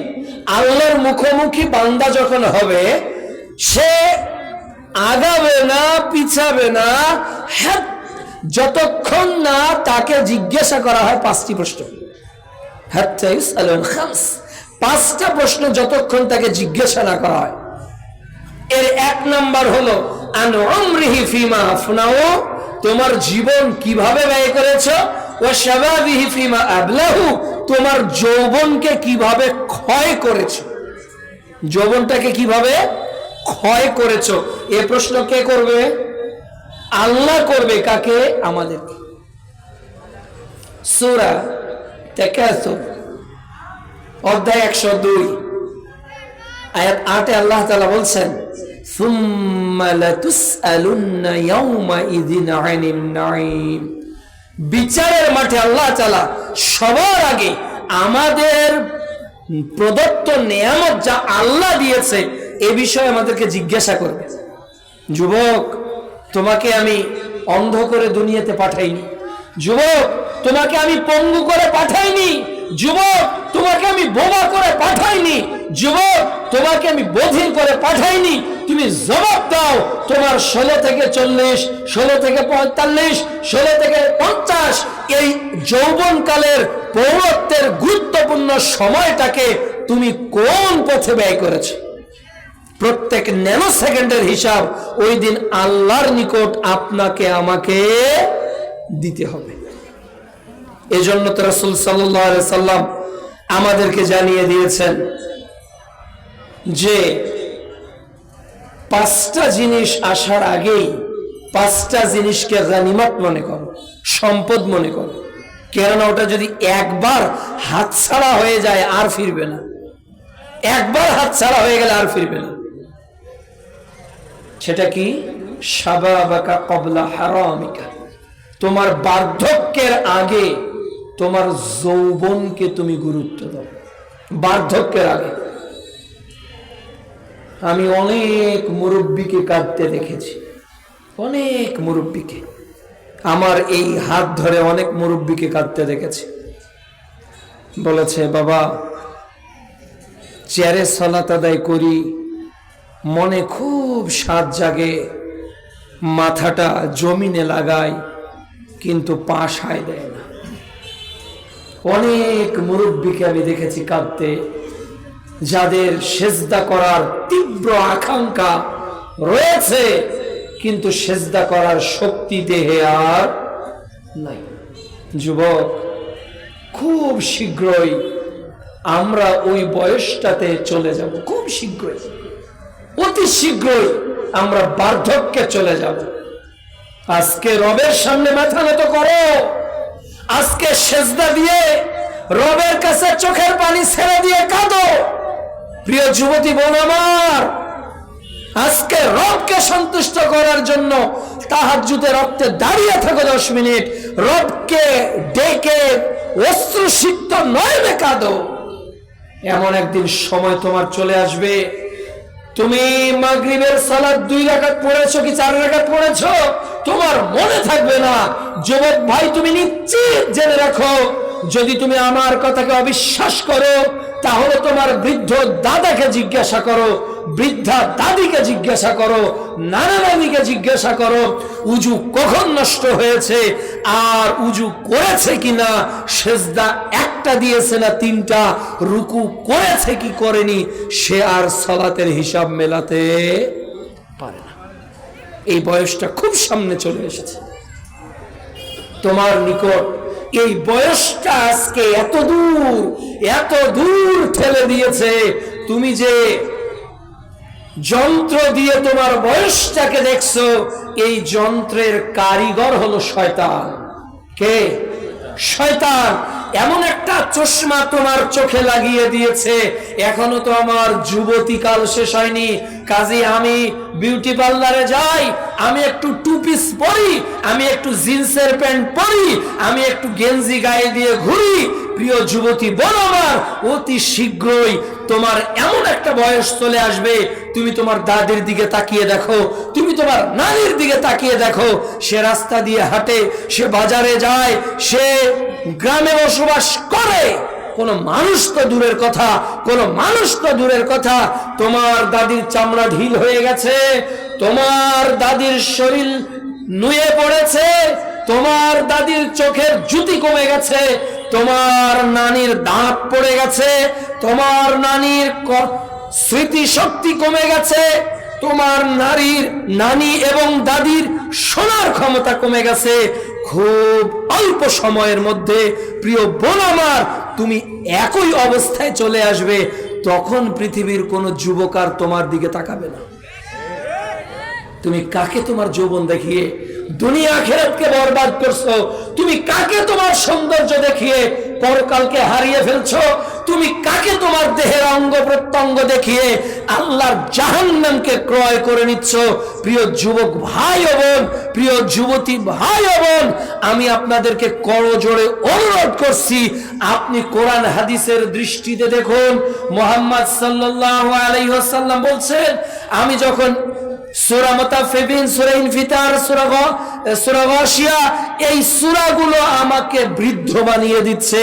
আল্লাহর মুখোমুখি বান্দা যখন হবে, সে আগাবে না, পিছাবে না যতক্ষণ না তাকে জিজ্ঞাসা করা হয় 5টি প্রশ্ন। পাঁচটা প্রশ্ন যতক্ষণ তাকে জিজ্ঞাসা না করা হয়। এর 1 নাম্বার হলো আন উমরিহি ফিমা আফনাউ, তোমার জীবন কিভাবে ব্যয় করেছো, ওয়া শাবাবিহি ফিমা আবলাহু, তোমার যৌবনকে কিভাবে ক্ষয় করেছো, যৌবনটাকে কিভাবে ক্ষয় করেছো। এ প্রশ্ন কে করবে? আল্লাহ করবে। কাকে? আমাদেরকে। সূরা তাকাসুর অধ্যায় 102 আয়াত 8 এ আল্লাহ তাআলা বলছেন, সুম্মা লাতুসআলুন্না ইয়াওমাইযিন আনিন নাঈম। বিচারের মাঠে আল্লাহ তাআলা সবার আগে আমাদের প্রদত্ত নিয়ামত যা আল্লাহ দিয়েছে এ বিষয়ে আমাদেরকে জিজ্ঞাসা করবে। যুবক, তোমাকে আমি অন্ধ করে দুনিয়াতে পাঠাইনি। যুবক, তোমাকে আমি পঙ্গু করে পাঠাইনি। যুবক, তোমাকে আমি বোমা করে পাঠাইনি। যুবক, তোমাকে আমি বধির করে পাঠাইনি। তুমি জবাব দাও। তোমার 16 থেকে 40, 16 থেকে 45, 16 থেকে 50 এই যৌবনকালের পৌরত্বের গুরুত্বপূর্ণ সময়টাকে তুমি কোন পথে ব্যয় করেছো? প্রত্যেক ন্যানো সেকেন্ডের হিসাব ওই দিন আল্লাহর নিকট আপনাকে আমাকে দিতে হবে। এজন্য তো রাসূল সাল্লাল্লাহু আলাইহি সাল্লাম আমাদেরকে জানিয়ে দিয়েছেন যে 5টা জিনিস আসার আগেই 5টা জিনিসকে গনিমত মনে করো, সম্পদ মনে করো। কেননা ওটা যদি একবার হাতছাড়া হয়ে যায় আর ফিরবে না। একবার হাতছাড়া হয়ে গেলে আর ফিরবে না। সেটা কি? শাবাবাকা ক্বাবলা হারামিকা, তোমার বার্ধক্যের আগে তোমার যৌবনকে তুমি গুরুত্ব দাও। বার্ধক্যের আগে। আমি অনেক মুরব্বীকে কাঁদতে দেখেছি, অনেক মুরব্বীকে, আমার এই হাত ধরে অনেক মুরব্বীকে কাঁদতে দেখেছি। বলেছে, বাবা চেয়ারে সালাত আদায় করি, মনে খুব স্বাদ জাগে, মাথাটা জমিনে লাগাই, কিন্তু পা সায় দেয় না। অনেক মুরব্বীকে আমি দেখেছি কাঁদতে, যাদের সেজদা করার তীব্র আকাঙ্ক্ষা রয়েছে, কিন্তু সেজদা করার শক্তি দেহে আর নাই। যুবক, খুব শীঘ্রই আমরা ওই বয়সটাতে চলে যাব, খুব শীঘ্রই, অতি শীঘ্রই আমরা বার্ধক্যে চলে যাব। আজকে রবের সামনে মাথা নত করো, আজকে সেজদা দিয়ে রবের কাছে চোখের পানি ছেড়ে দিয়ে কাঁদো। প্রিয় যুবতী বোন আমার, আজকে রবকে সন্তুষ্ট করার জন্য তাহাজ্জুদে রক্তে দাঁড়িয়ে থাকো 10 মিনিট, রবকে ডেকে অশ্রুসিক্ত নয়নে কাঁদো। এমন একদিন সময় তোমার চলে আসবে, তুমি মাগরিবের সালাত 2 রাকাত পড়েছো কি 4 রাকাত পড়েছো তোমার মনে থাকবে না। যুবক ভাই, তুমি নিশ্চিত জেনে রাখো, যদি তুমি আমার কথাকে অবিশ্বাস করো, তাহলে তোমার বৃদ্ধ দাদাকে জিজ্ঞাসা করো, বৃদ্ধা দাদিকে জিজ্ঞাসা করো, নানা নানিকে জিজ্ঞাসা করো, উজু কখন নষ্ট হয়েছে আর উজু করেছে কিনা, সেজদা একটা দিয়েছে না 3টা, রুকু করেছে কি করেনি, সে আর সালাতের হিসাব মেলাতে পারে না। এই বয়সটা খুব সামনে চলে এসেছে তোমার নিকট। এই বয়সটা আজকে এত দূর ঠেলে দিয়েছে। তুমি যে যন্ত্র দিয়ে তোমার বয়সটাকে দেখছো, এই যন্ত্রের কারিগর হলো শয়তান। কে? শয়তান। এমন একটা চশমা তোমার চোখে লাগিয়ে দিয়েছে, এখনো তো আমার যুবতী কাল শেষ হয়নি, কাজে আমি বিউটি পার্লারে যাই, আমি একটু 2 পিস পরি, আমি একটু জিন্সের প্যান্ট পরি, আমি একটু গেঞ্জি গায়ে দিয়ে ঘুরি। প্রিয় যুবতী বোন আমার, অতি শীঘ্রই তোমার এমন একটা বয়স চলে আসবে, তুমি তোমার দাদির দিকে তাকিয়ে দেখো, তুমি তোমার নানির দিকে তাকিয়ে দেখো, সে রাস্তা দিয়ে হাঁটে, সে বাজারে যায়, সে গ্রামে বসবাস করে, কোন মানুষ তো দূরের কথা, তোমার দাদির চামড়া ঢিল হয়ে গেছে, তোমার দাদির শরীর নুয়ে পড়েছে, তোমার দাদির চোখের জ্যোতি কমে গেছে, তোমার নানির দাঁত পড়ে গেছে, তোমার নানির স্মৃতি শক্তি কমে গেছে, তোমার নানি এবং দাদির শোনার ক্ষমতা কমে গেছে। খুব অল্প সময়ের মধ্যে প্রিয় বোন আমার, তুমি একই অবস্থায় চলে আসবে, তখন পৃথিবীর কোন যুবক আর তোমার দিকে তাকাবে না। তুমি কাকে তোমার যৌবন দেখিয়ে দুনিয়া আখিরাতকে বরবাদ করছো? তুমি কাকে তোমার সৌন্দর্য দেখিয়ে পরকালকে হারিয়ে ফেলছো? তুমি কাকে তোমার দেহের অঙ্গ প্রত্যঙ্গ দেখিয়ে আল্লাহর জাহান্নামকে ক্রয় করে নিচ্ছ? প্রিয় যুবক ভাই ও বোন, প্রিয় যুবতী ভাই ও বোন, আমি আপনাদেরকে করজোড়ে অনুরোধ করছি, আপনি কোরআন হাদিসের দৃষ্টিতে দেখুন। মুহাম্মদ সাল্লাল্লাহু আলাইহি ওয়াসাল্লাম বলছেন, আমি যখন সূরা মুতাফফিফিন, সূরা ইনফিতার, সূরা গাশিয়া, এই সূরাগুলো আমাকে বৃদ্ধ বানিয়ে দিচ্ছে।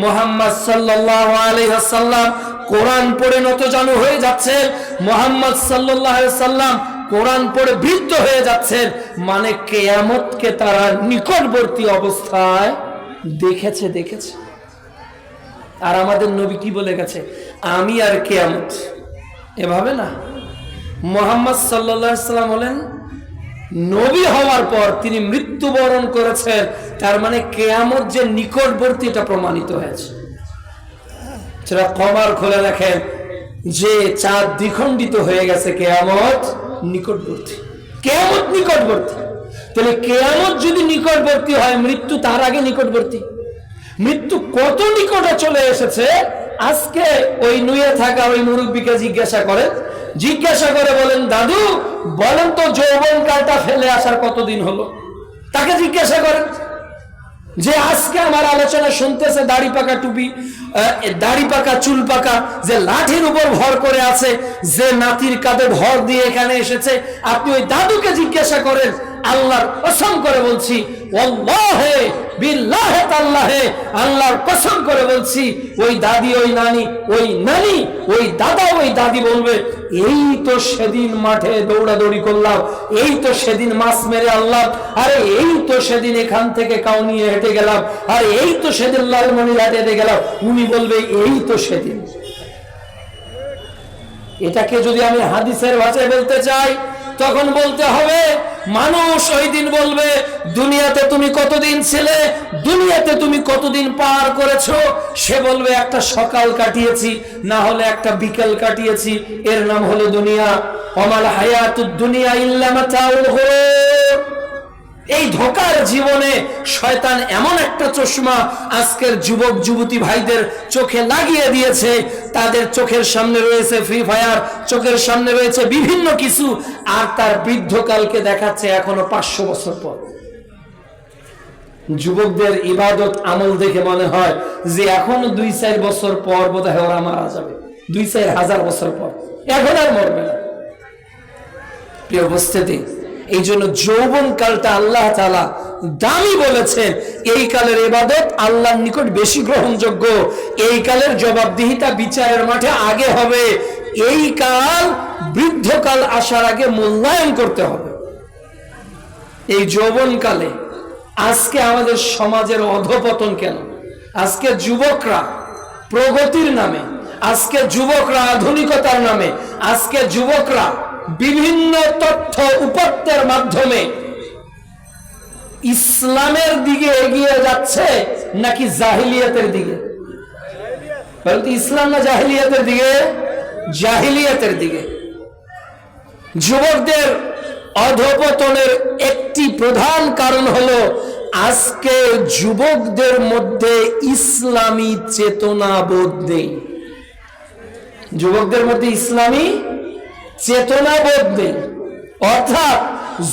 মুহাম্মদ সাল্লাল্লাহু আলাইহি ওয়াসাল্লাম কোরআন পড়ে নতজানু হয়ে যাচ্ছেন, মুহাম্মদ সাল্লাল্লাহু আলাইহি ওয়াসাল্লাম কোরআন পড়ে বৃদ্ধ হয়ে যাচ্ছেন, মানে কিয়ামতকে তারা নিকটবর্তী অবস্থায় দেখেছে। আর আমাদের নবী কি বলে গেছে? আমি আর কিয়ামত, এভাবে না। মুহাম্মদ সাল্লাল্লাহু আলাইহি ওয়াসাল্লাম হলেন নবী হওয়ার পর তিনি মৃত্যুবরণ করেছেন, তার মানে কিয়ামত যে নিকটবর্তী এটা প্রমাণিত হয়েছে। সেটা কমার খুলে দেখেন যে চাঁদ দ্বিখণ্ডিত হয়ে গেছে, কিয়ামত নিকটবর্তী। তাহলে কিয়ামত যদি নিকটবর্তী হয়, মৃত্যু তার আগে নিকটবর্তী। মৃত্যু কত নিকটে চলে এসেছে, আজকে ওই নুয়ে থাকা ওই মুরব্বীকে জিজ্ঞাসা করে বলেন, দাদু বলেন তো যৌবন কালটা ফেলে আসার কতদিন হলো? তাকে জিজ্ঞাসা করেন, যে আজকে আমার আলোচনা শুনতেছে, দাড়ি পাকা টুপি, দাড়ি পাকা চুল পাকা, যে লাঠির উপর ভর করে আছে, যে নাতির কাঁধে ভর দিয়ে এখানে এসেছে, আপনি ওই দাদুকে জিজ্ঞাসা করেন। আল্লাহর কসম করে বলছি, ওয়াল্লাহি বিল্লাহি তাআলাহি, আল্লাহর কসম করে বলছি, ওই দাদি ওই নানি, ওই নানি ওই দাদা ওই দাদি বলবে, এই তো সেদিন মাঠে দৌড়াদৌড়ি করলাম, এই তো সেদিন মাছ মেরে আল্লাহ, আরে এই তো সেদিন এখান থেকে কাউ নিয়ে হেঁটে গেলাম, আর এই তো সেদিন লালমনিরহাট হেঁটে গেলাম। উনি বলবে এই তো সেদিন। এটাকে যদি আমি হাদিসের ভাষায় বলতে চাই, তখন বলতে হবে, মানুষ ওই দিন বলবে, দুনিয়াতে তুমি কতদিন ছিলে, দুনিয়াতে তুমি কতদিন পার করেছো। সে বলবে একটা সকাল কাটিয়েছি, না হলে একটা বিকেল কাটিয়েছি, এর নাম হলো দুনিয়া। ওমাল হায়াতুদ দুনিয়া ইল্লা মাতাউল গুরুর। এই ধোকার জীবনে শয়তান এমন একটা চশমা আজকের যুবক যুবতী ভাইদের চোখে লাগিয়ে দিয়েছে। তাদের চোখের সামনে রয়েছে ফ্রি ফায়ার, চোখের সামনে রয়েছে বিভিন্ন কিছু, আর তার বৃদ্ধকালকে দেখাচ্ছে এখনো 500 বছর পর। যুবকদের ইবাদত আমল দেখে মনে হয় যে এখনো 2-4 বছর পর বোধহয় ওরা মারা যাবে, 2-4 হাজার বছর পর, এখন আর মরবে না। প্রিয় উপস্থিতি, এই জন্য যৌবন কালটা আল্লাহ তাআলা দামি বলেছেন। এই কালের ইবাদত আল্লাহর নিকট বেশি গ্রহণযোগ্য, এই কালের জবাবদিহিতা বিচারের মাঠে আগে হবে। এই কাল বৃদ্ধকাল আসার আগে মূল্যায়ন করতে হবে। এই যৌবন কালে আজকে আমাদের সমাজের অধপতন কেন? আজকে যুবকরা প্রগতির নামে, আজকে যুবকরা আধুনিকতার নামে, আজকে যুবকরা বিভিন্ন তথ্য উপাত্তের মাধ্যমে ইসলামের দিকে এগিয়ে যাচ্ছে নাকি জাহিলিয়াতের দিকে? বলতে ইসলাম না জাহিলিয়াতের দিকে? জাহিলিয়াতের দিকে। যুবকদের অধপতনের একটি প্রধান কারণ হলো আজকে যুবকদের মধ্যে ইসলামী চেতনাবোধ নেই। যুবকদের মধ্যে ইসলামী চেতনাবোধ নেই, অর্থাৎ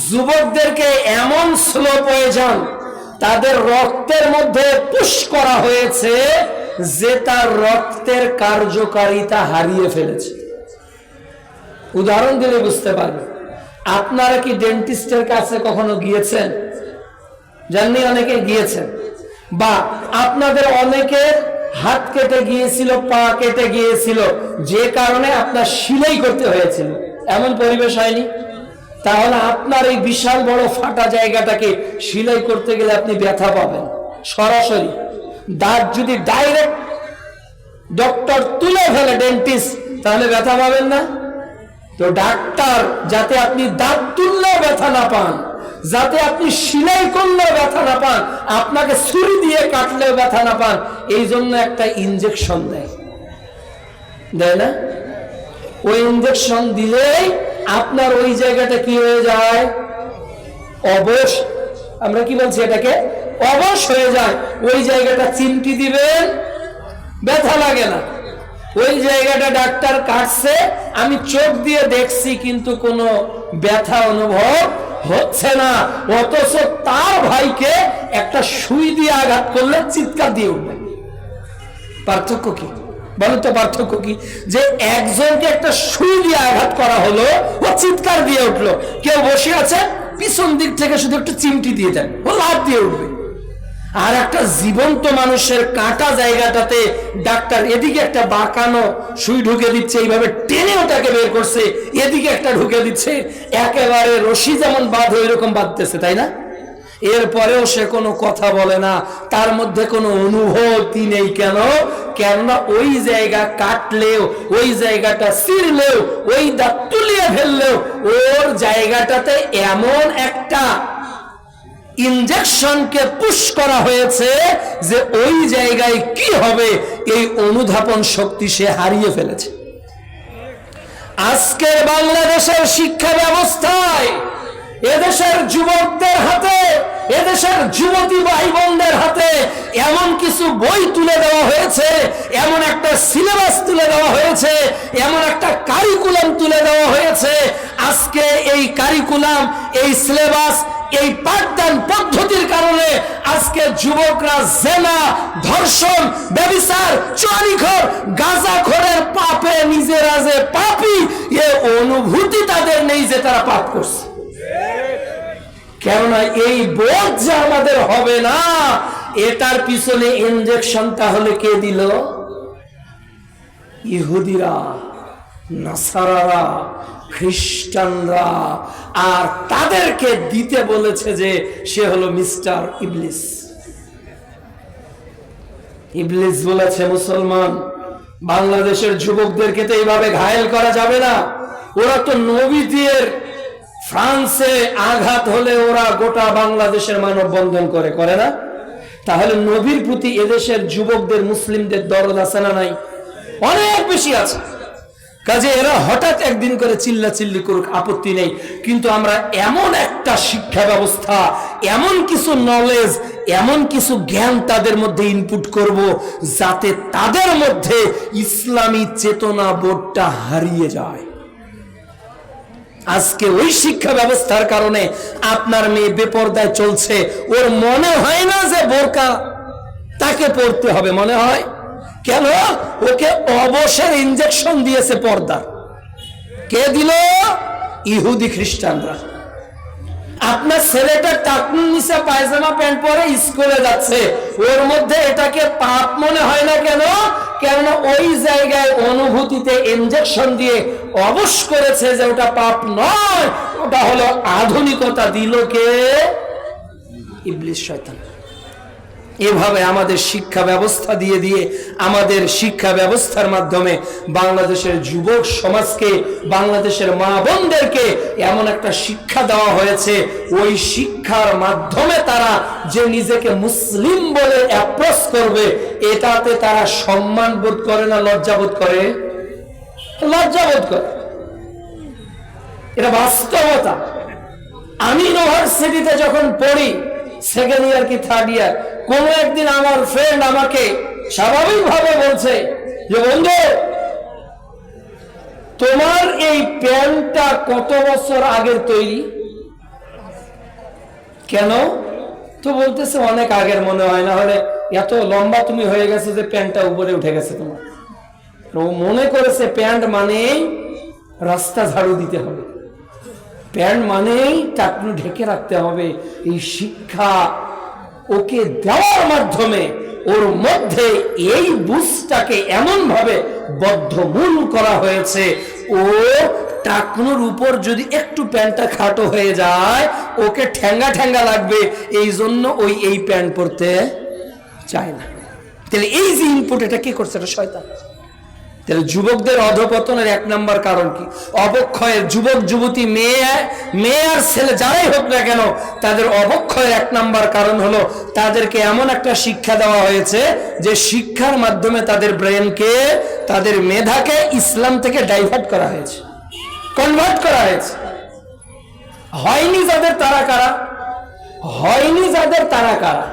যুবকদেরকে এমন স্লো পয়জন তাদের রক্তের মধ্যে পুশ করা হয়েছে যে তার রক্তের কার্যকারিতা হারিয়ে ফেলেছে। উদাহরণ দিলে বুঝতে পারবেন। আপনারা কি ডেন্টিস্টের কাছে কখনো গিয়েছেন? জাননি অনেকে গিয়েছেন, বা আপনাদের অনেকের হাত কেটে গিয়েছিল, পা কেটে গিয়েছিল, যে কারণে আপনার সেলাই করতে হয়েছিল, এমন পরিবেশ হয়নি? তাহলে আপনার এই বিশাল বড় ফাটা জায়গাটাকে সেলাই করতে গেলে আপনি ব্যথা পাবেন সরাসরি। দাঁত যদি ডাইরেক্ট ডক্টর তুলে ফেলে ডেন্টিস্ট, তাহলে ব্যথা পাবেন না? তো ডাক্তার যাতে আপনি দাঁত তুললেও ব্যথা না পান, যাতে আপনি সেলাই করলেও ব্যথা না পান, আপনাকে ছুরি দিয়ে কাটলেও ব্যথা না পান, এই জন্য একটা ইনজেকশন দেয় না? ওই ইনজেকশন দিলেই আপনার ওই জায়গাটা কি হয়ে যায়? অবশ। আমরা কি বলছি এটাকে? অবশ হয়ে যায়। ওই জায়গাটা চিমটি দিবেন, ব্যথা লাগে না। ওই জায়গাটা ডাক্তার কাটছে, আমি চোখ দিয়ে দেখছি, কিন্তু কোনো ব্যথা অনুভব হচ্ছে না। অথচ তার ভাইকে একটা সুই দিয়ে আঘাত করলে চিৎকার দিয়ে উঠবে। পার্থক্য কি বলো তো? পার্থক্য কি? যে একজনকে একটা সুই দিয়ে আঘাত করা হলো, ও চিৎকার দিয়ে উঠলো। কেউ বসে আছে পিছন দিক থেকে শুধু একটু চিমটি দিয়ে দেন, ও লাফ দিয়ে উঠবে। আর একটা জীবন্ত মানুষের কাটা জায়গাটাতে ডাক্তার এদিকে একটা বাঁকানো সুই ঢুকে দিচ্ছে, এইভাবে টেনে ওটাকে বের করছে, এদিকে একটা ঢুকে দিচ্ছে, একেবারে রশি যেমন বাঁধে ওইরকম বাঁধতেছে, তাই না? এরপরেও সে কোনো কথা বলে না, তার মধ্যে কোনো অনুভূতি নেই। কেন? কেননা ওই জায়গা কাটলেও, ওই জায়গাটা ছিঁড়লেও, ওই দাঁত তুলিয়ে ফেললেও ওর জায়গাটাতে এমন একটা ইনজেকশনকে পুশ করা হয়েছে যে ওই জায়গায় কি হবে এই অনুধাবন শক্তি সে হারিয়ে ফেলেছে। আজকের বাংলাদেশের শিক্ষা ব্যবস্থায় এদেশের যুবকদের হাতে, এদেশের যুবতী ভাই বোনদের হাতে এমন কিছু বই তুলে দেওয়া হয়েছে, এমন একটা সিলেবাস তুলে দেওয়া হয়েছে, এমন একটা কারিকুলাম তুলে দেওয়া হয়েছে। আজকে এই কারিকুলাম, এই সিলেবাস, এই পাঠদান পদ্ধতির কারণে আজকে যুবকরা জেনা, ধর্ষণ, ব্যভিচার, চুরিখোর, গাঁজাখোরের পাপে নিজেরা যে পাপী এ অনুভূতি তাদের নেই যে তারা পাপ করছে। কেননা এই বোধ যে আমাদের হবে না, এটার পিছনে ইনজেকশন তাহলে কে দিল? ইহুদিরা, নাসারারা, খ্রিস্টানরা। আর তাদেরকে দিতে বলেছে যে সে হলো মিস্টার ইবলিস। ইবলিস বলেছে মুসলমান বাংলাদেশের যুবকদেরকে তো এইভাবে ঘায়েল করা যাবে না। ওরা তো নবীদের ফ্রান্সে আঘাত হলে ওরা গোটা বাংলাদেশের মানববন্ধন করে না? তাহলে নবীর প্রতি এদেশের যুবকদের, মুসলিমদের দরদ আছে না নাই? অনেক বেশি আছে। কাজে এরা হঠাৎ একদিন করে চিল্লাচিল্লি করুক, আপত্তি নেই, কিন্তু আমরা এমন একটা শিক্ষা ব্যবস্থা, এমন কিছু নলেজ, এমন কিছু জ্ঞান তাদের মধ্যে ইনপুট করব যাতে তাদের মধ্যে ইসলামী চেতনা বোধটা হারিয়ে যায়। আজকে ওই শিক্ষা ব্যবস্থার কারণে আপনার মেয়ে বেপরদায় চলছে, ওর মনে হয় না যে বোরকা তাকে পড়তে হবে, মনে হয় কেন? ওকে অবসর ইনজেকশন দিয়েছে পর্দা। কে দিল? ইহুদি খ্রিস্টানরা। আপনার ছেলেটা টাকনুর নিচে পায়জামা প্যান্ট পরে স্কুলে যাচ্ছে, ওর মধ্যে এটাকে পাপ মনে হয় না কেন? কেননা ওই জায়গায় অনুভূতিতে ইনজেকশন দিয়ে অবশ করেছে যে ওটা পাপ নয়, ওটা হলো আধুনিকতা। দিল কে? ইবলিস, শয়তান। এভাবে আমাদের শিক্ষা ব্যবস্থা দিয়ে দিয়ে আমাদের শিক্ষা ব্যবস্থার মাধ্যমে বাংলাদেশের যুবক সমাজকে, বাংলাদেশের মা বোনদেরকে এমন একটা শিক্ষা দেওয়া হয়েছে, ওই শিক্ষার মাধ্যমে তারা যে নিজেকে মুসলিম বলে অ্যাপ্রোচ করবে, এটাতে তারা সম্মান বোধ করে না লজ্জা বোধ করে? লজ্জা বোধ করে। এটা বাস্তবতা। আমি ইউনিভার্সিটিতে যখন পড়ি, সেকেন্ড ইয়ার কি থার্ড ইয়ার, কোন একদিন আমার ফ্রেন্ড আমাকে স্বাভাবিকভাবে বলছে যে বন্ধু, তোমার এই প্যান্টটা কত বছর আগের তৈরি? কেন? তো বলতেছে অনেক আগের। মনে হয় না হলে এত লম্বা তুমি হয়ে গেছে যে প্যান্টটা উপরে উঠে গেছে তোমার। ও মনে করেছে প্যান্ট মানেই রাস্তা ঝাড়ু দিতে হবে, প্যান্ট মানেই টাকনু ঢেকে রাখতে হবে। এই শিক্ষা ওকে দেওয়ার মাধ্যমে ওর মধ্যে এই বুঝটাকে এমন ভাবে বদ্ধমূল করা হয়েছে, ও টাকনুর উপর যদি একটু প্যান্টটা খাটো হয়ে যায় ওকে ঠ্যাঙ্গা ঠ্যাঙ্গা লাগবে, এই জন্য ওই এই প্যান্ট পরতে চায় না। তাহলে এই যে ইনপুট, এটা কি করছে? এটা শয়তান। তাহলে যুবকদের অধপতনের এক নাম্বার কারণ কি? অবক্ষয়ের যুবক যুবতী, মেয়ে আর ছেলে যারাই হোক না কেন, তাদের অবক্ষয়ের এক নাম্বার কারণ হলো তাদেরকে এমন একটা শিক্ষা দেওয়া হয়েছে যে শিক্ষার মাধ্যমে তাদের ব্রেনকে, তাদের মেধাকে ইসলাম থেকে ডাইভার্ট করা হয়েছে, কনভার্ট করা হয়েছে। হয়নি যাদের তারা কারা? হয়নি যাদের তারা কারা?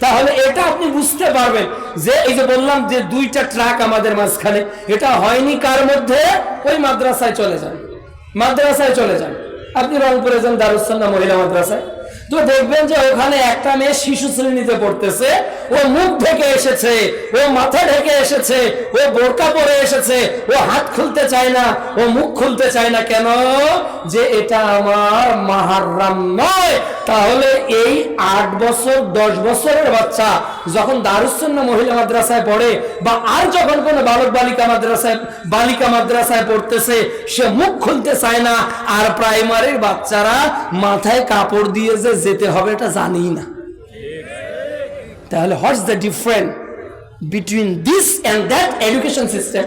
তাহলে এটা আপনি বুঝতে পারবেন যে এই যে বললাম যে দুইটা ট্রাক আমাদের মাঝখানে, এটা হয়নি কার মধ্যে? ওই মাদ্রাসায় চলে যান, মাদ্রাসায় চলে যান আপনি, রংপুরে যান দারুস সুন্নাহ মহিলা মাদ্রাসায়, তো দেখবেন যে ওখানে একটা মেয়ে শিশু শ্রেণীতে পড়তেছে, ও মুখ ঢেকে এসেছে, ও মাথা ঢেকে এসেছে, ও বোরকা পরে এসেছে, ও হাত খুলতে চায় না, ও মুখ খুলতে চায় না। কেন? যে এটা আমার মাহরাম নয়। তাহলে এই 8 বছর 10 বছরের বাচ্চা যখন দারুস সুন্নাহ মহিলা মাদ্রাসায় পড়ে, বা আর যখন কোনো বালক বালিকা মাদ্রাসায় পড়তেছে, সে মুখ খুলতে চায় না। আর প্রাইমারির বাচ্চারা মাথায় কাপড় দিয়ে যে যেতে হবে এটা জানি না। তাহলে what's the difference between this and that education system?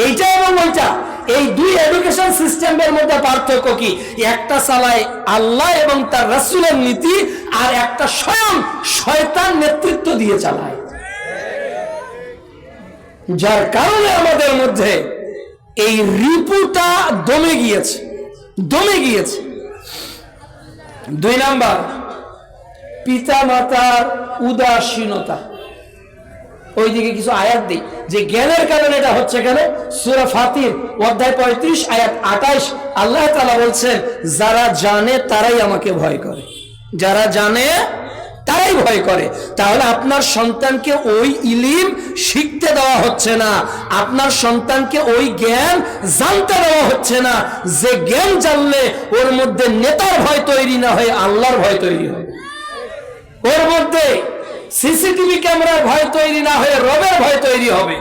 এইটা এবং ওইটা, এই দুই এডুকেশন সিস্টেমের মধ্যে পার্থক্য কি? একটা চালায় আল্লাহ এবং তার রাসূলের নীতি, আর একটা স্বয়ং শয়তান নেতৃত্ব দিয়ে চালায়, যার কারণে আমাদের মধ্যে এই রিপুটা দমে গিয়েছে। 2 নাম্বার, পিতা মাতার উদাসীনতা। ওইদিকে কিছু আয়াত দিই যে জ্ঞানের কারণে এটা হচ্ছে। কেন? সূরা ফাতির অধ্যায় 35 আয়াত 28 আল্লাহ তাআলা বলছেন, যারা জানে তারাই আমাকে ভয় করে। যারা জানে তারাই ভয় করে। তাহলে আপনার সন্তানকে ওই ইলম শিখতে দেওয়া হচ্ছে না, আপনার সন্তানকে ওই জ্ঞান জানতে দেওয়া হচ্ছে না, যে জ্ঞান জানলে ওর মধ্যে নেতার ভয় তৈরি না হয়ে আল্লাহর ভয় তৈরি হয়, ওর মধ্যে সিসিটিভি ক্যামেরার ভয় তৈরি না হয়ে রবের ভয় তৈরি হবে।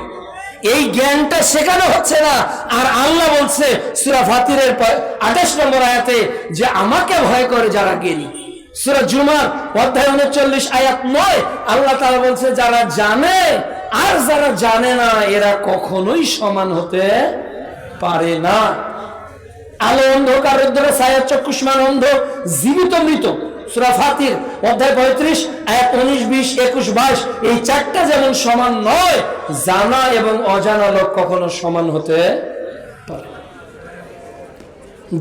এই জ্ঞানটা শেখানো হচ্ছে না। আর আল্লাহ বলছে সূরা ফাতিরের 28 নম্বর আয়াতে যে আমাকে ভয় করে যারা জ্ঞানী। সূরা জুমার অধ্যায় 39 আয়াত 9 আল্লাহ তাআলা বলছে যারা জানে আর যারা জানে না এরা কখনোই সমান হতে পারে না। আলো অন্ধকার রোদ্দুরে ছায়া, চক্ষুষ্মান অন্ধ, জীবিত মৃত। সূরা ফাতির অধ্যায় 35 আয়াত 19, 20, 21, 22 এই চারটা যেমন সমান নয়, জানা এবং অজানা লোক কখনো সমান হতে পারে না।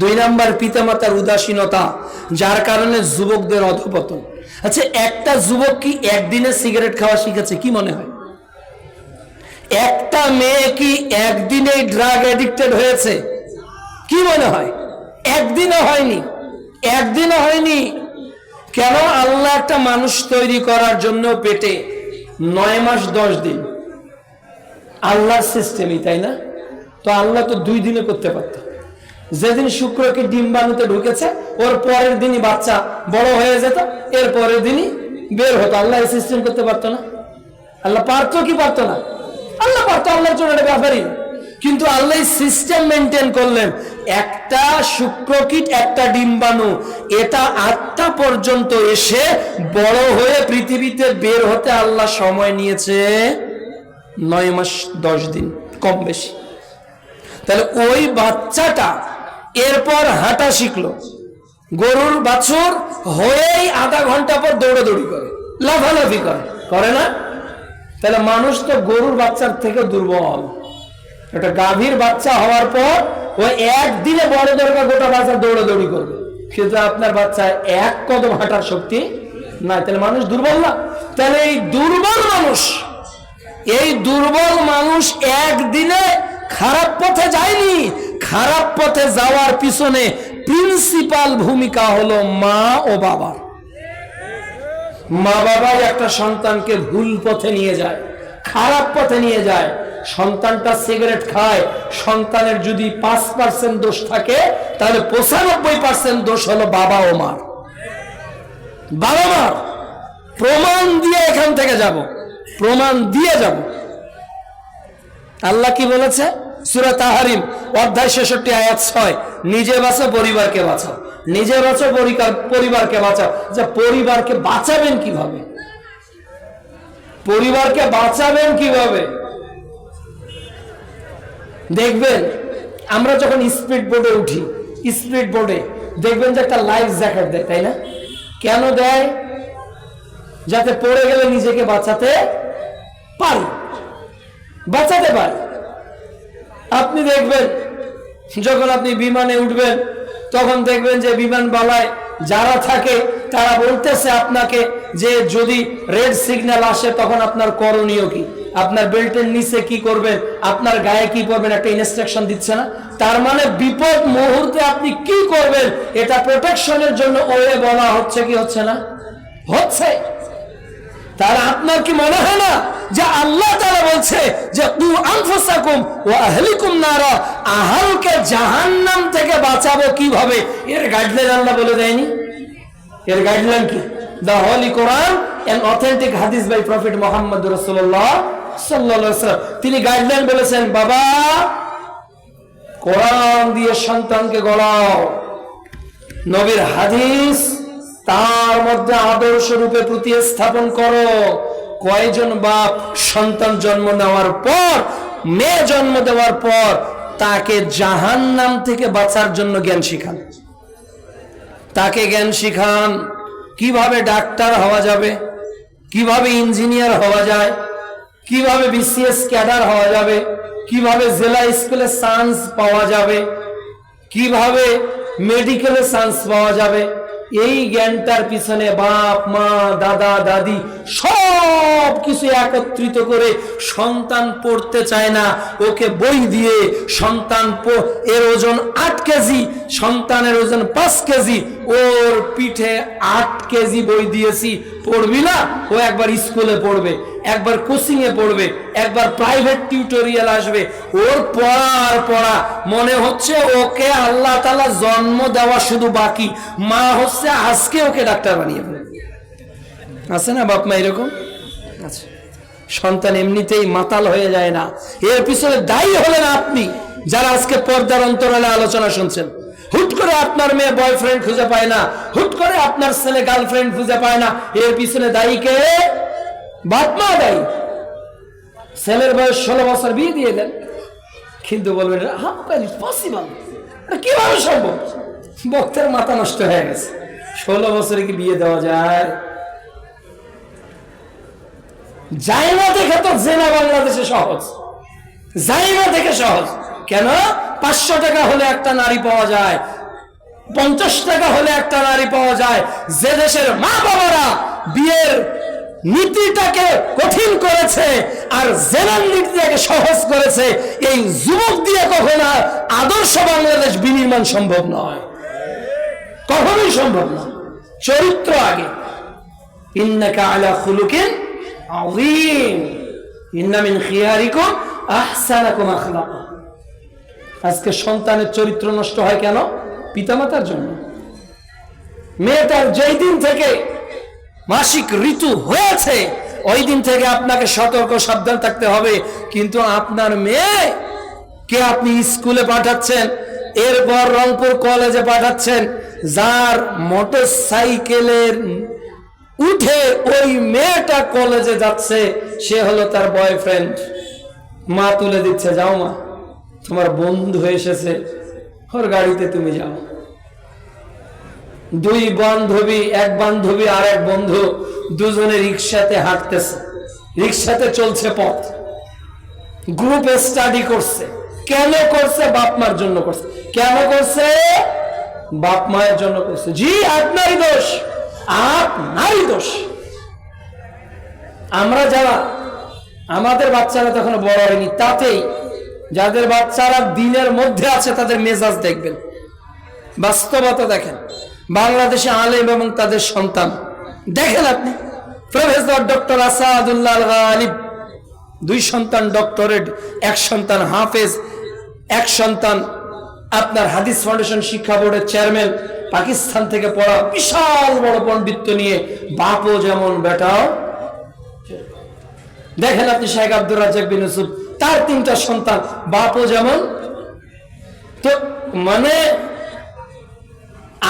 2 নাম্বার পিতামাতার উদাসীনতা, যার কারণে যুবকদের অধঃপতন। আচ্ছা, একটা যুবক কি একদিনে সিগারেট খাওয়া শিখেছে? কি মনে হয়? একটা মেয়ে কি একদিনেই ড্রাগ এডিক্টেড হয়েছে? কি মনে হয়? একদিনও হয়নি, একদিনও হয়নি। কেন? আল্লাহ একটা মানুষ তৈরি করার জন্য পেটে 9 মাস 10 দিন, আল্লাহর সিস্টেমই, তাই না? তো আল্লাহ তো 2 দিনে করতে পারত। যেদিন শুক্রকে ডিম্বাণুতে ঢুকেছে ওর পরের দিনই বাচ্চা বড় হয়ে যেত, এর পরের দিনই বের হতো। আল্লাহ এই সিস্টেম করতে পারতো না? আল্লাহ পারতো কি পারতো না? আল্লাহ পারতো, আল্লাহর জন্য এটা ব্যাপারই। কিন্তু আল্লাহ সিস্টেম মেনটেন করলেন। একটা শুক্রকীট, একটা ডিম্বাণু, এটা 8টা পর্যন্ত এসে বড় হয়ে পৃথিবীতে বের হতে আল্লাহ সময় নিয়েছে 9 মাস 10 দিন, কম বেশি। তাহলে ওই বাচ্চাটা এরপর হাঁটা শিখলো, গরুর বাছুর হয়েই আধা ঘন্টা পর দৌড়াদৌড়ি করে, লাফালাফি করে না? তাহলে মানুষ তো গরুর বাচ্চার থেকে দুর্বল। একটা গাভীর বাচ্চা হওয়ার পর ও একদিনে বড় দরকার গোটা বাচ্চা দৌড়াদৌড়ি করবে, কিন্তু আপনার বাচ্চা 1 কদম হাঁটার শক্তি নাই। তাহলে মানুষ দুর্বল না? তাহলে এই দুর্বল মানুষ একদিনে খারাপ পথে যায়নি। খারাপ পথে যাওয়ার পিছনে প্রিন্সিপাল ভূমিকা হলো মা ও বাবার। মা বাবাই একটা সন্তানকে ভুল পথে নিয়ে যায়, খারাপ পথে নিয়ে যায়। সন্তানটা সিগারেট খায়, সন্তানের যদি 5% দোষ থাকে তাহলে 95% দোষ হলো বাবা ও মার। বাবা মার প্রমাণ দিয়ে এখান থেকে যাব, প্রমাণ দিয়ে যাব। আল্লাহ কি বলেছে? সূরা তাহরিম অধ্যায় 66 আয়াত 6, নিজে বাঁচো পরিবারকে বাঁচাও, নিজে বাঁচো পরিবারকে বাঁচাও। যে পরিবারকে বাঁচাবেন কিভাবে? পরিবারকে বাঁচাবেন কিভাবে? দেখবেন আমরা যখন স্পিড বোর্ডে উঠি, স্পিড বোর্ডে দেখবেন যে একটা লাইফ জ্যাকেট দেয়, তাই না? কেন দেয়? যাতে পড়ে গেলে নিজেকে বাঁচাতে পারি। আপনি দেখবেন যখন আপনি বিমানে উঠবেন তখন দেখবেন যে বিমানবালায় যারা থাকে তারা বলতেছে আপনাকে যে যদি রেড সিগন্যাল আসে তখন আপনার করণীয় কি, আপনার বেল্টের নিচে কি করবেন, আপনার গায়ে কি পরবেন, একটা ইনস্ট্রাকশন দিচ্ছে না? তার মানে বিপদ মুহূর্তে আপনি কি করবেন এটা প্রোটেকশনের জন্য ওয়ে বলা হচ্ছে কি হচ্ছে না? হচ্ছে। তাহলে আপনার কি মনে হয় না যে আল্লাহ তাআলা বলছে যে কু আনফুসাকুম ওয়া আহলিকুম নারা, আহলকে জাহান্নাম থেকে বাঁচাবো কিভাবে, এর গাইডলাইন আল্লাহ বলে দেয়নি? এর গাইডলাইন কি? The holy Quran and authentic hadith by prophet Muhammad রাসূলুল্লাহ সাল্লাল্লাহু আলাইহি ওয়াসাল্লাম। তিনি গাইডলাইন বলেছেন, বাবা কোরআন দিয়ে সন্তানকে গড়াও, নবীর হাদিস তার মধ্যে আদর্শ রূপে প্রতিস্থাপন করো। কয়জন বাপ সন্তান জন্ম নেওয়ার পর, মেয়ে জন্ম দেওয়ার পর তাকে জাহান্নাম থেকে বাঁচার জন্য জ্ঞান শিখান, তাকে জ্ঞান শিখান কিভাবে ডাক্তার হওয়া যাবে, কিভাবে ইঞ্জিনিয়ার হওয়া যায়, কিভাবে বিসিএস ক্যাডার হওয়া যাবে, কিভাবে জেলা স্কুলে চান্স পাওয়া যাবে, কিভাবে মেডিকেলে চান্স পাওয়া যাবে। এই জ্ঞানটার পিছনে বাপ মা দাদা দাদি সব কিছু একত্রিত করে সন্তান পড়তে চায় না, ওকে বই দিয়ে সন্তান এর ওজন 8 কেজি, সন্তানের ওজন 5 কেজি, ওর পিঠে 8 কেজি বই দিয়েছি, পড়বি না? ও একবার স্কুলে পড়বে, একবার কোচিং এ পড়বে, একবার প্রাইভেট টিউটোরিয়াল আসবে, ওর পড়ার পড়া মনে হচ্ছে ওকে আল্লাহ তাআলা জন্ম দেওয়া শুধু বাকি, মা হচ্ছে আজকে ওকে ডাক্তার বানিয়ে ফেলবে। আছে না বাপ মা এরকম? আচ্ছা, সন্তান এমনিতেই মাতাল হয়ে যায় না, এর পিছনে দায়ী হলেন আপনি যারা আজকে পর্দার অন্তরালে আলোচনা শুনছেন। হুট করে আপনার মেয়ে বয়ফ্রেন্ড খুঁজে পায় না, হুট করে আপনার ছেলে গার্লফ্রেন্ড খুঁজে পায় না, এর পিছনে দায়ী কে? বাপ মা দায়ী। ছেলের বয়স 16 বছর, বিয়ে দিয়ে দেন, কিন্তু বলবেন হাউ ক্যান ইট পসিবল, কিভাবে সম্ভব? বক্তার মাথা নষ্ট হয়ে গেছে। 16 বছরে কি বিয়ে দেওয়া যায়? যায় না দেখে তো জেনা বাংলাদেশে সহজ, যায় না দেখে সহজ। কেন? 500 টাকা হলে একটা নারী পাওয়া যায়, 50 টাকা হলে একটা নারী পাওয়া যায়। যে দেশের মা বাবারা বিয়ের নীতিটাকে কঠিন করেছে আর জেনার নীতিটাকে সহজ করেছে, এই যুবক দিয়ে কখনো আদর্শ বাংলাদেশ বিনির্মাণ সম্ভব নয়, কখনোই সম্ভব না। চরিত্র আগে। ইন্নাকা আলা খুলুকিন আযীম, ইন্না মিন খিয়ারিকুম আহসানাকুম আখলাকা। আজকে সন্তানের চরিত্র নষ্ট হয় কেন? পিতামাতার জন্য। মেয়েটার যেই দিন থেকে মাসিক ঋতু হয়েছে ওই দিন থেকে আপনাকে সতর্ক সাবধান থাকতে হবে। কিন্তু আপনার মেয়ে কে আপনি স্কুলে পাঠাচ্ছেন, এরপর রংপুর কলেজে পাঠাচ্ছেন, যার মোটর সাইকেলের উঠে ওই মেয়েটা কলেজে যাচ্ছে, সে হলো তার বয়ফ্রেন্ড। মা তুলে দিচ্ছে, যাও মা, তোমার বন্ধু এসেছে, ওর গাড়িতে তুমি যাও। দুই বান্ধবী, এক বান্ধবী আর এক বন্ধু, দুজনে রিক্সাতে হাঁটতেছে, রিক্সাতে চলছে পথ, গ্রুপ স্টাডি করছে। কেন করছে? বাপ মার জন্য করছে। কেন করছে? বাপ মায়ের জন্য করছে। জি, আপনারই দোষ, আপনারই দোষ। আমরা যারা, আমাদের বাচ্চারা তখন বড় হয়নি, তাতেই যাদের বাচ্চারা দিনের মধ্যে আছে তাদের মেজাজ দেখবেন, বাস্তবতা দেখেন। বাংলাদেশে আলেম এবং তাদের সন্তান দেখেন আপনি। প্রফেসর ডক্টর আসাদুল্লাহ আল গালিব, 2 সন্তান ডক্টরেট, 1 সন্তান হাফেজ, 1 সন্তান আপনার হাদিস ফাউন্ডেশন শিক্ষা বোর্ডের চেয়ারম্যান, পাকিস্তান থেকে পড়া, বিশাল বড় পণ্ডিত্য নিয়ে, বাপও যেমন বেটাও। দেখেন আপনি শেখ আব্দুর রাজ্জাক বিন ইউসুফ, তার 3টা সন্তান, বাপও যেমন। তো মানে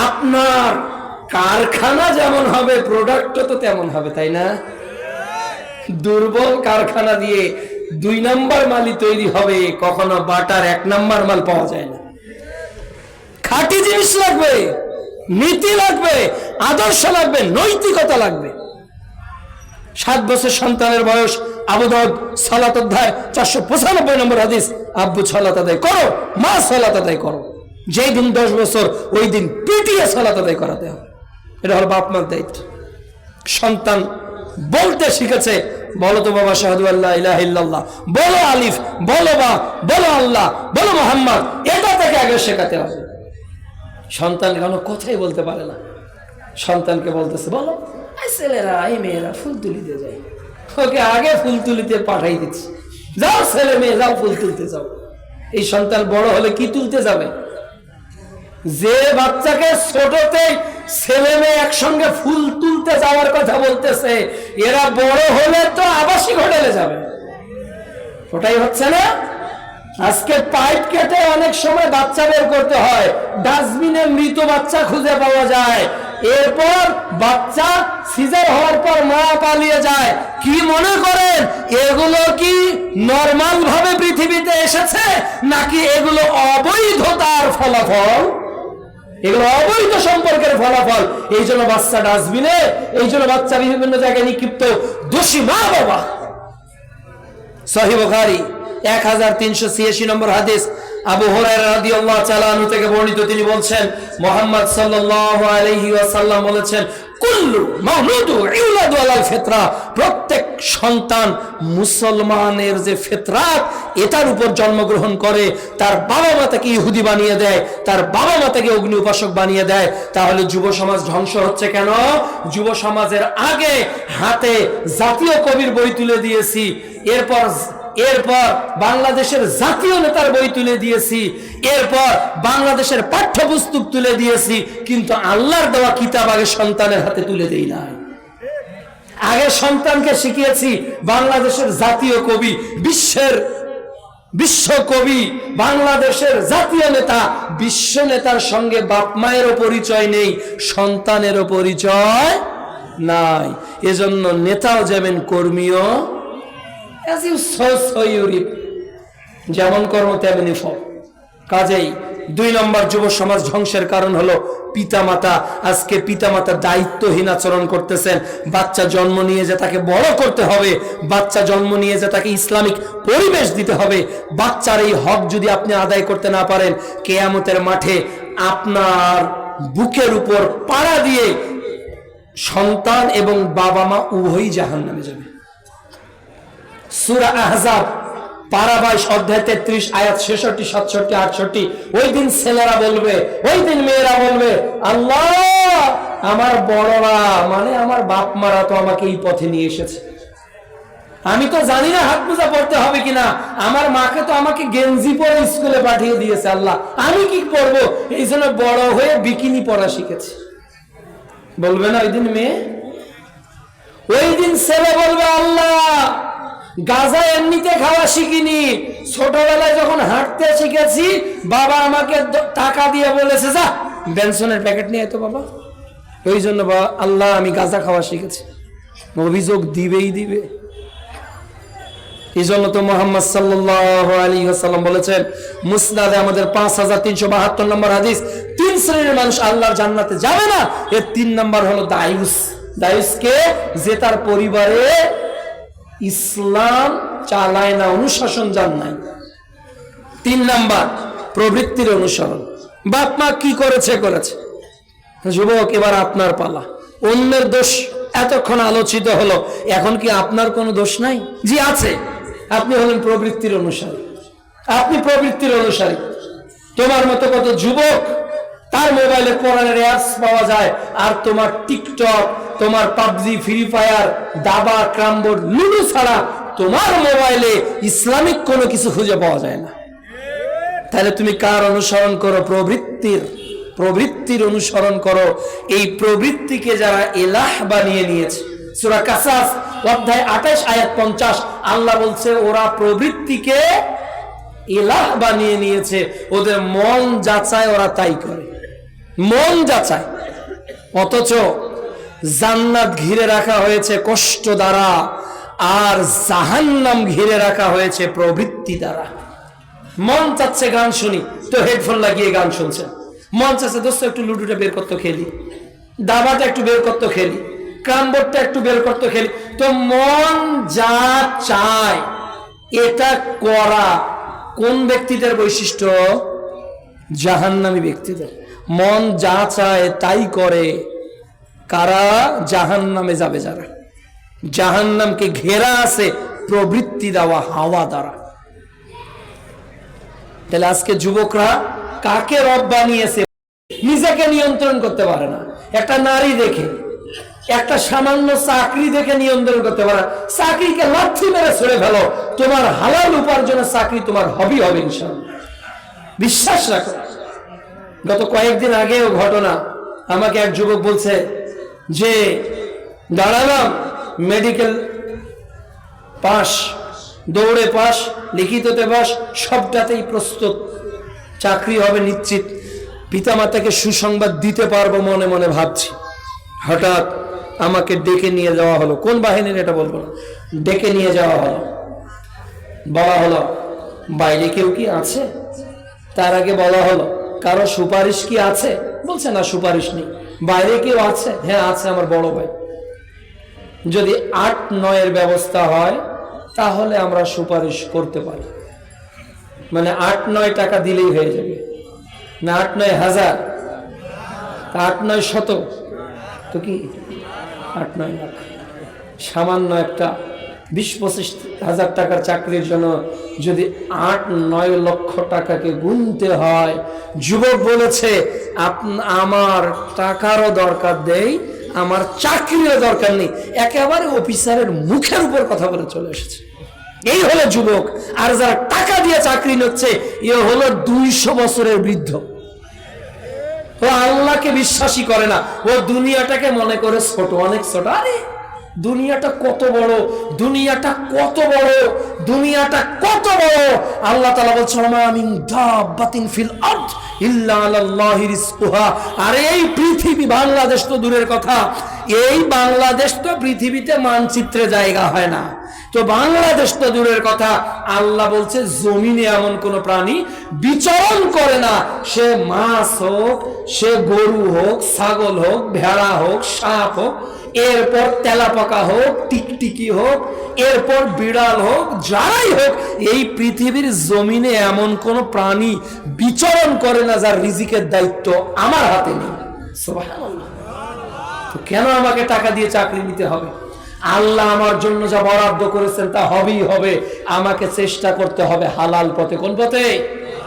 আপনার কারখানা যেমন হবে, প্রোডাক্ট তো তেমন হবে, তাই না? দুর্বল কারখানা দিয়ে 2 নাম্বার মালই তৈরি হবে, কখনো বাটার 1 নাম্বার মাল পাওয়া যায় না। খাঁটি জিনিস লাগবে, নীতি লাগবে, আদর্শ লাগবে, নৈতিকতা লাগবে। 7 বছর সন্তানের বয়স, আবু দাউদ সালাত অধ্যায় 495 নম্বর হাদিস, আব্বু সালাত আদায় করো, মা সালাত আদায় করো। যেই দিন 10 বছর ওই দিন পিটিয়ে সালাত আদায় করাতে হবে। এটা হলো বাপ মার দায়িত্ব। সন্তান বলতে শিখেছে, বলো তো বাবা শাহাদু আল্লাহ ইলাহা ইল্লাল্লাহ, বলো আলিফ, বলো বা, বলো আল্লাহ, বলো মুহাম্মদ, এটা থেকে আগে শেখাতে হবে। সন্তান কোনো কথাই বলতে পারে না, সন্তানকে বলতেছে বলো। ছেলেরা, এই মেয়েরা ফুল তুলিতে যায়, ওকে আগে ফুল তুলিতে পাঠাই দিচ্ছি, যাও ছেলে মেয়ে যাও ফুল তুলতে যাও। এই সন্তান বড় হলে কি তুলতে যাবে? যে বাচ্চাকে ছোটতেই ছেলে মেয়ে একসঙ্গে ফুল তুলতে যাওয়ার কথা বলতেছে, এরা বড় হলে তো আবাসিক হোটেলে যাবে। ওটাই হচ্ছে না। আজকে পাইপ কেটে অনেক সময় বাচ্চা বের করতে হয়, ডাস্টবিনে মৃত বাচ্চা খুঁজে পাওয়া যায়। এরপর বাচ্চা সিজার হওয়ার পর মা পালিয়ে যায়। কি মনে করেন এগুলো কি নরমাল ভাবে পৃথিবীতে এসেছে, নাকি এগুলো অবৈধতার ফলাফল? এগুলো অবৈধ সম্পর্কের ফলাফল। এই জন্য বাচ্চা ডাস্টবিনে, এই জন্য বাচ্চা বিভিন্ন জায়গায় নিক্ষিপ্ত। দোষী মা বাবা। সহিহ বুখারী 1386 নম্বর হাদিস, আবু হুরায়রা রাদিয়াল্লাহু তাআলা আনহু থেকে বর্ণিত, তিনি বলছেন মুহাম্মদ সাল্লাল্লাহু আলাইহি ওয়াসাল্লাম বলেছেন, কুল্লু মাউলুদু ইউলাদু ইউলাদু আলাল ফিতরা, প্রত্যেক সন্তান মুসলমানের যে ফিতরাত এটার উপর জন্মগ্রহণ করে। তার বাবা মা তাকে ইহুদি বানিয়ে দেয়, তার বাবা মা তাকে অগ্নি উপাসক বানিয়ে দেয়। তাহলে যুব সমাজ ধ্বংস হচ্ছে কেন? যুব সমাজের আগে হাতে জাতীয় কবির বই তুলে দিয়েছি, এরপর বাংলাদেশের জাতীয় নেতার বই তুলে দিয়েছি, এরপর বাংলাদেশের পাঠ্যপুস্তক তুলে দিয়েছি, কিন্তু আল্লাহর দেওয়া কিতাব আগে সন্তানের হাতে তুলে দেই নাই। আগে সন্তানকে শিখিয়েছি বাংলাদেশের জাতীয় কবি, বিশ্ব কবি, বাংলাদেশের জাতীয় নেতা, বিশ্ব নেতার সঙ্গে বাপ মায়েরও পরিচয় নেই, সন্তানেরও পরিচয় নাই। এজন্য নেতাও যাবেন, কর্মীও যেমন কর্ম তেমনি ফল। কাজেই 2 নম্বর যুব সমাজ ধ্বংসের কারণ হলো পিতামাতা। আজকে পিতামাতা দায়িত্বহীন আচরণ করতেছেন। বাচ্চা জন্ম নিয়ে যে তাকে বড় করতে হবে, বাচ্চা জন্ম নিয়ে যে তাকে ইসলামিক পরিবেশ দিতে হবে, বাচ্চার এই হক যদি আপনি আদায় করতে না পারেন, কিয়ামতের মাঠে আপনার বুকের উপর পাড়া দিয়ে সন্তান এবং বাবা মা উভয়ই জাহান্নামে যাবে। সূরা আহজাব পারা 22 অধ্যায় 33 আয়াত 66, 67, 68। ওই দিন ছেলেরা বলবে, ওই দিন মেয়েরা বলবে, আল্লাহ আমার বড়রা মানে আমার বাপ মারা তো আমাকে এই পথে নিয়ে এসেছে, আমি তো জানি না হাত মোজা পড়তে হবে কিনা, আমার মাকে তো আমাকে গেঞ্জি পরে স্কুলে পাঠিয়ে দিয়েছে, আল্লাহ আমি কি করব, এই জন্য বড় হয়ে বিকিনি পরা শিখেছি। বলবে না ওই দিন মেয়ে? ওই দিন ছেলে বলবে, আল্লাহ গাঁজা এমনিতে খাওয়া শিখিনি, ছোটবেলায় যখন হাঁটতে শিখেছি বাবা আমাকে টাকা দিয়ে বলেছে যা বেনসনের প্যাকেট নিয়ে তো বাবা, ওই জন্য বাবা আল্লাহ আমি গাঁজা খাওয়া শিখেছি। অভিযোগ দিবেই দিবে। এই জন্য তো মুহাম্মদ সাল্লাল্লাহু আলাইহি ওয়াসাল্লাম বলেছেন মুসনাদে আমাদের 5372 নম্বর হাদিস, 3 শ্রেণীর মানুষ আল্লাহর জান্নাতে যাবে না। এর 3 নম্বর হলো দায়ুস। দায়ুসকে যে তার পরিবারে ইসলাম চালায় না, অনুশাসন জান নাই। 3 নাম্বার প্রবৃত্তির অনুসরণ। বাপ মা কি করেছে করেছে, যুবক এবার আপনার পালা। অন্যের দোষ এতক্ষণ আলোচিত হলো, এখন কি আপনার কোনো দোষ নাই? জি আছে, আপনি হলেন প্রবৃত্তির অনুসারী। আপনি প্রবৃত্তির অনুসারী। তোমার মতো কত যুবক তার মোবাইলে কোরআনের অ্যাপস পাওয়া যায়, আর তোমার টিকটক, তোমার পাবজি, ফ্রি ফায়ার, দাবা, ক্রামবোর্ড, লুডো ছাড়া তোমার মোবাইলে ইসলামিক কোনো কিছু খুঁজে পাওয়া যায় না। তাহলে তুমি কার অনুসরণ করো? প্রবৃত্তির অনুসরণ করো। এই প্রবৃত্তিকে যারা ইলাহ বানিয়ে নিয়েছে, সূরা কাসাস অধ্যায় 28 আয়াত 50 আল্লাহ বলছে ওরা প্রবৃত্তিকে ইলাহ বানিয়ে নিয়েছে, ওদের মন যাচায় ওরা তাই করে, মন যাচায়। অথচ জান্নাত ঘিরে রাখা হয়েছে কষ্ট দ্বারা, আর জাহান্নাম ঘিরে রাখা হয়েছে প্রবৃত্তি দ্বারা। মন চাচ্ছে গান শুনি, তো হেডফোন লাগিয়ে গান শুনছেন। মন চাচ্ছে দোস্ত একটু লুডুটা বের করতে খেলি, দাবাটা একটু বের করতে খেলি, ক্রামবোর্ডটা একটু বের করতে খেলি। তো মন যা চায় এটা করা কোন ব্যক্তিদের বৈশিষ্ট্য? জাহান্নামী ব্যক্তিদের। মন যা চায় তাই করে কারা? জাহান্নামে যাবে যারা। জাহান্নামকে ঘেরা আছে প্রবৃত্তি দেওয়া হাওয়া দ্বারা। তাহলে আজকে যুবকরা কাকে রব বানিয়েছে? নিজেকে নিয়ন্ত্রণ করতে পারে না। একটা নারী দেখে, একটা সামান্য চাকরি দেখে নিয়ন্ত্রণ করতে পারে। চাকরিকে লাথি মেরে ছড়ে ফেলো, তোমার হালাল উপার্জনের চাকরি তোমার হবি হবে ইনশাআল্লাহ, বিশ্বাস রাখো। গত কয়েকদিন আগেও ঘটনা, আমাকে এক যুবক বলছে যে দাঁড়ালাম মেডিকেল পাস, দৌড়ে পাস, লিখিততে পাস, সবটাতেই প্রস্তুত, চাকরি হবে নিশ্চিত, পিতামাতাকে সুসংবাদ দিতে পারবো মনে মনে ভাবছি। হঠাৎ আমাকে ডেকে নিয়ে যাওয়া হলো, কোন বাহিনীর এটা বলবো না, ডেকে নিয়ে যাওয়া হলো। বলা হলো বাইরে কেউ কি আছে? তার আগে বলা হলো কারো সুপারিশ কি আছে? বলছে না সুপারিশ নেই। বাইরে কেউ আছে? হ্যাঁ আছে, আমার বড় ভাই। যদি 8-9 ব্যবস্থা হয় তাহলে আমরা সুপারিশ করতে পারি। মানে 8-9 টাকা দিলেই হয়ে যাবে না? 8-9 হাজার, 8-9 শত, তো কি 8-9 লাখ। সামান্য একটা 20-25 হাজার টাকার চাকরির জন্য যদি 8-9 লক্ষ টাকাকে গুনতে হয়, যুবক বলেছে আমার টাকারও দরকার নেই, আমার চাকরিরও দরকার নেই, একেবারে অফিসারের মুখের উপর কথা বলে চলে এসেছে। এই হলো যুবক। আর যারা টাকা দিয়ে চাকরি নিচ্ছে এ হলো 200 বছরের বৃদ্ধ। ও আল্লাহকে বিশ্বাসই করে না, ও দুনিয়াটাকে মনে করে ছোট, অনেক ছোট। আরে দুনিয়াটা কত বড়, দুনিয়াটা কত বড়, দুনিয়াটা কত বড়। আল্লাহ তাআলা বলছেন মা মিন দাব্বাতিন ফিল আরদ ইল্লা আলাল্লাহি রিজকুহা। আরে এই পৃথিবী, বাংলাদেশ তো দূরের কথা, এই বাংলাদেশ তো পৃথিবীতে মানচিত্রে জায়গা হয় না, তো বাংলাদেশ তো দূরের কথা, আল্লাহ বলছে জমিনে এমন কোন প্রাণী বিচরণ করে না, সে মাছ হোক, সে গরু হোক, ছাগল হোক, ভেড়া হোক, সাপ হোক, এরপর তেলাপোকা হোক, টিকটিকি হোক, এরপর বিড়াল হোক, যারাই হোক, এই পৃথিবীর জমিনে এমন কোন প্রাণী বিচরণ করে না যার রিজিকের দায়িত্ব আমার হাতে নেই। সুবহানাল্লাহ। তো কেন আমাকে টাকা দিয়ে চাকরি নিতে হবে? আল্লাহ আমার জন্য যা বরাদ্দ করেছেন তা হবেই হবে, আমাকে চেষ্টা করতে হবে হালাল পথে। কোন পথে?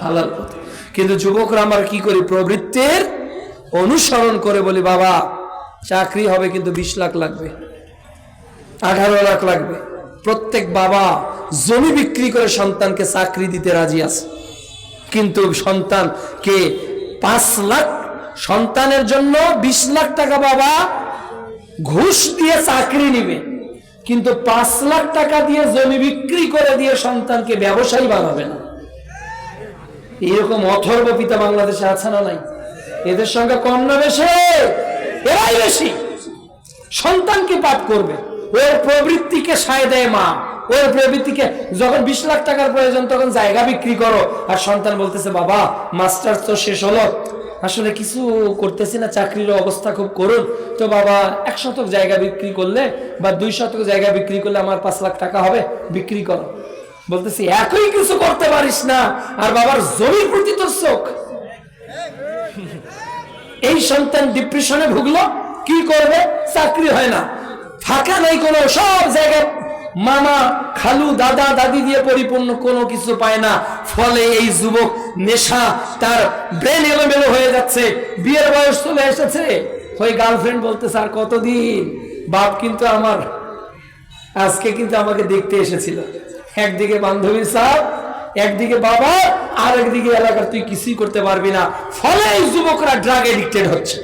হালাল পথে। কিন্তু যুবকরা আমার কি করি, প্রবৃত্তির অনুসরণ করে বলি বাবা চাকরি হবে কিন্তু 20 লাখ লাগবে, 18 লাখ লাগবে। প্রত্যেক বাবা জমি বিক্রি করে সন্তানকে চাকরি দিতে রাজি আছে, কিন্তু সন্তানকে 5 লাখ, সন্তানের জন্য 20 লাখ টাকা বাবা ঘুষ দিয়ে চাকরি নিবে, কিন্তু 5 লাখ টাকা দিয়ে জমি বিক্রি করে দিয়ে সন্তানকে ব্যবসায়ী বানাবে না। এরকম অথর্ব পিতা বাংলাদেশে আছে না নাই? এদের সঙ্গে কম না বেশি? এরাই বেশি। সন্তানকে পাপ করবে, ওর প্রবৃত্তিকে সায় দেয় মা, ওর প্রবৃত্তিকে যখন 20 লাখ টাকার প্রয়োজন তখন জায়গা বিক্রি করো, আর সন্তান বলতেছে বাবা মাস্টার্স তো শেষ হলো, আসলে কিছু করতেছি না, চাকরির অবস্থা খুব করুন, তো বাবা 1 শতক জায়গা বিক্রি করলে বা 2 শতক জায়গা বিক্রি করলে আমার 5 লাখ টাকা হবে, বিক্রি করো। বলতেছি একই কিছু করতে পারিস না, আর বাবার জমির প্রতি তোর চোখ। এই সন্তান ডিপ্রেশনে ভুগলো, কি করবে? চাকরি হয় না, ফাঁকা নাই কোনো, সব জায়গায় মামা খালু দাদা দাদি দিয়ে পরিপূর্ণ, কোনো কিছু পায় না। ফলে এই যুবক নেশা, তার ব্রেন এলোমেলো হয়ে যাচ্ছে, বিয়ের বয়স চলে এসেছে, ওই গার্লফ্রেন্ড বলতেছে আর কতদিন, বাপ কিন্তু আমার আজকে কিন্তু আমাকে দেখতে এসেছিল, একদিকে বান্ধবীর সাথ, একদিকে বাবা, আর একদিকে এলাকার তুই কিছুই করতে পারবি না। ফলে এই যুবকরা ড্রাগ এডিক্টেড হচ্ছে,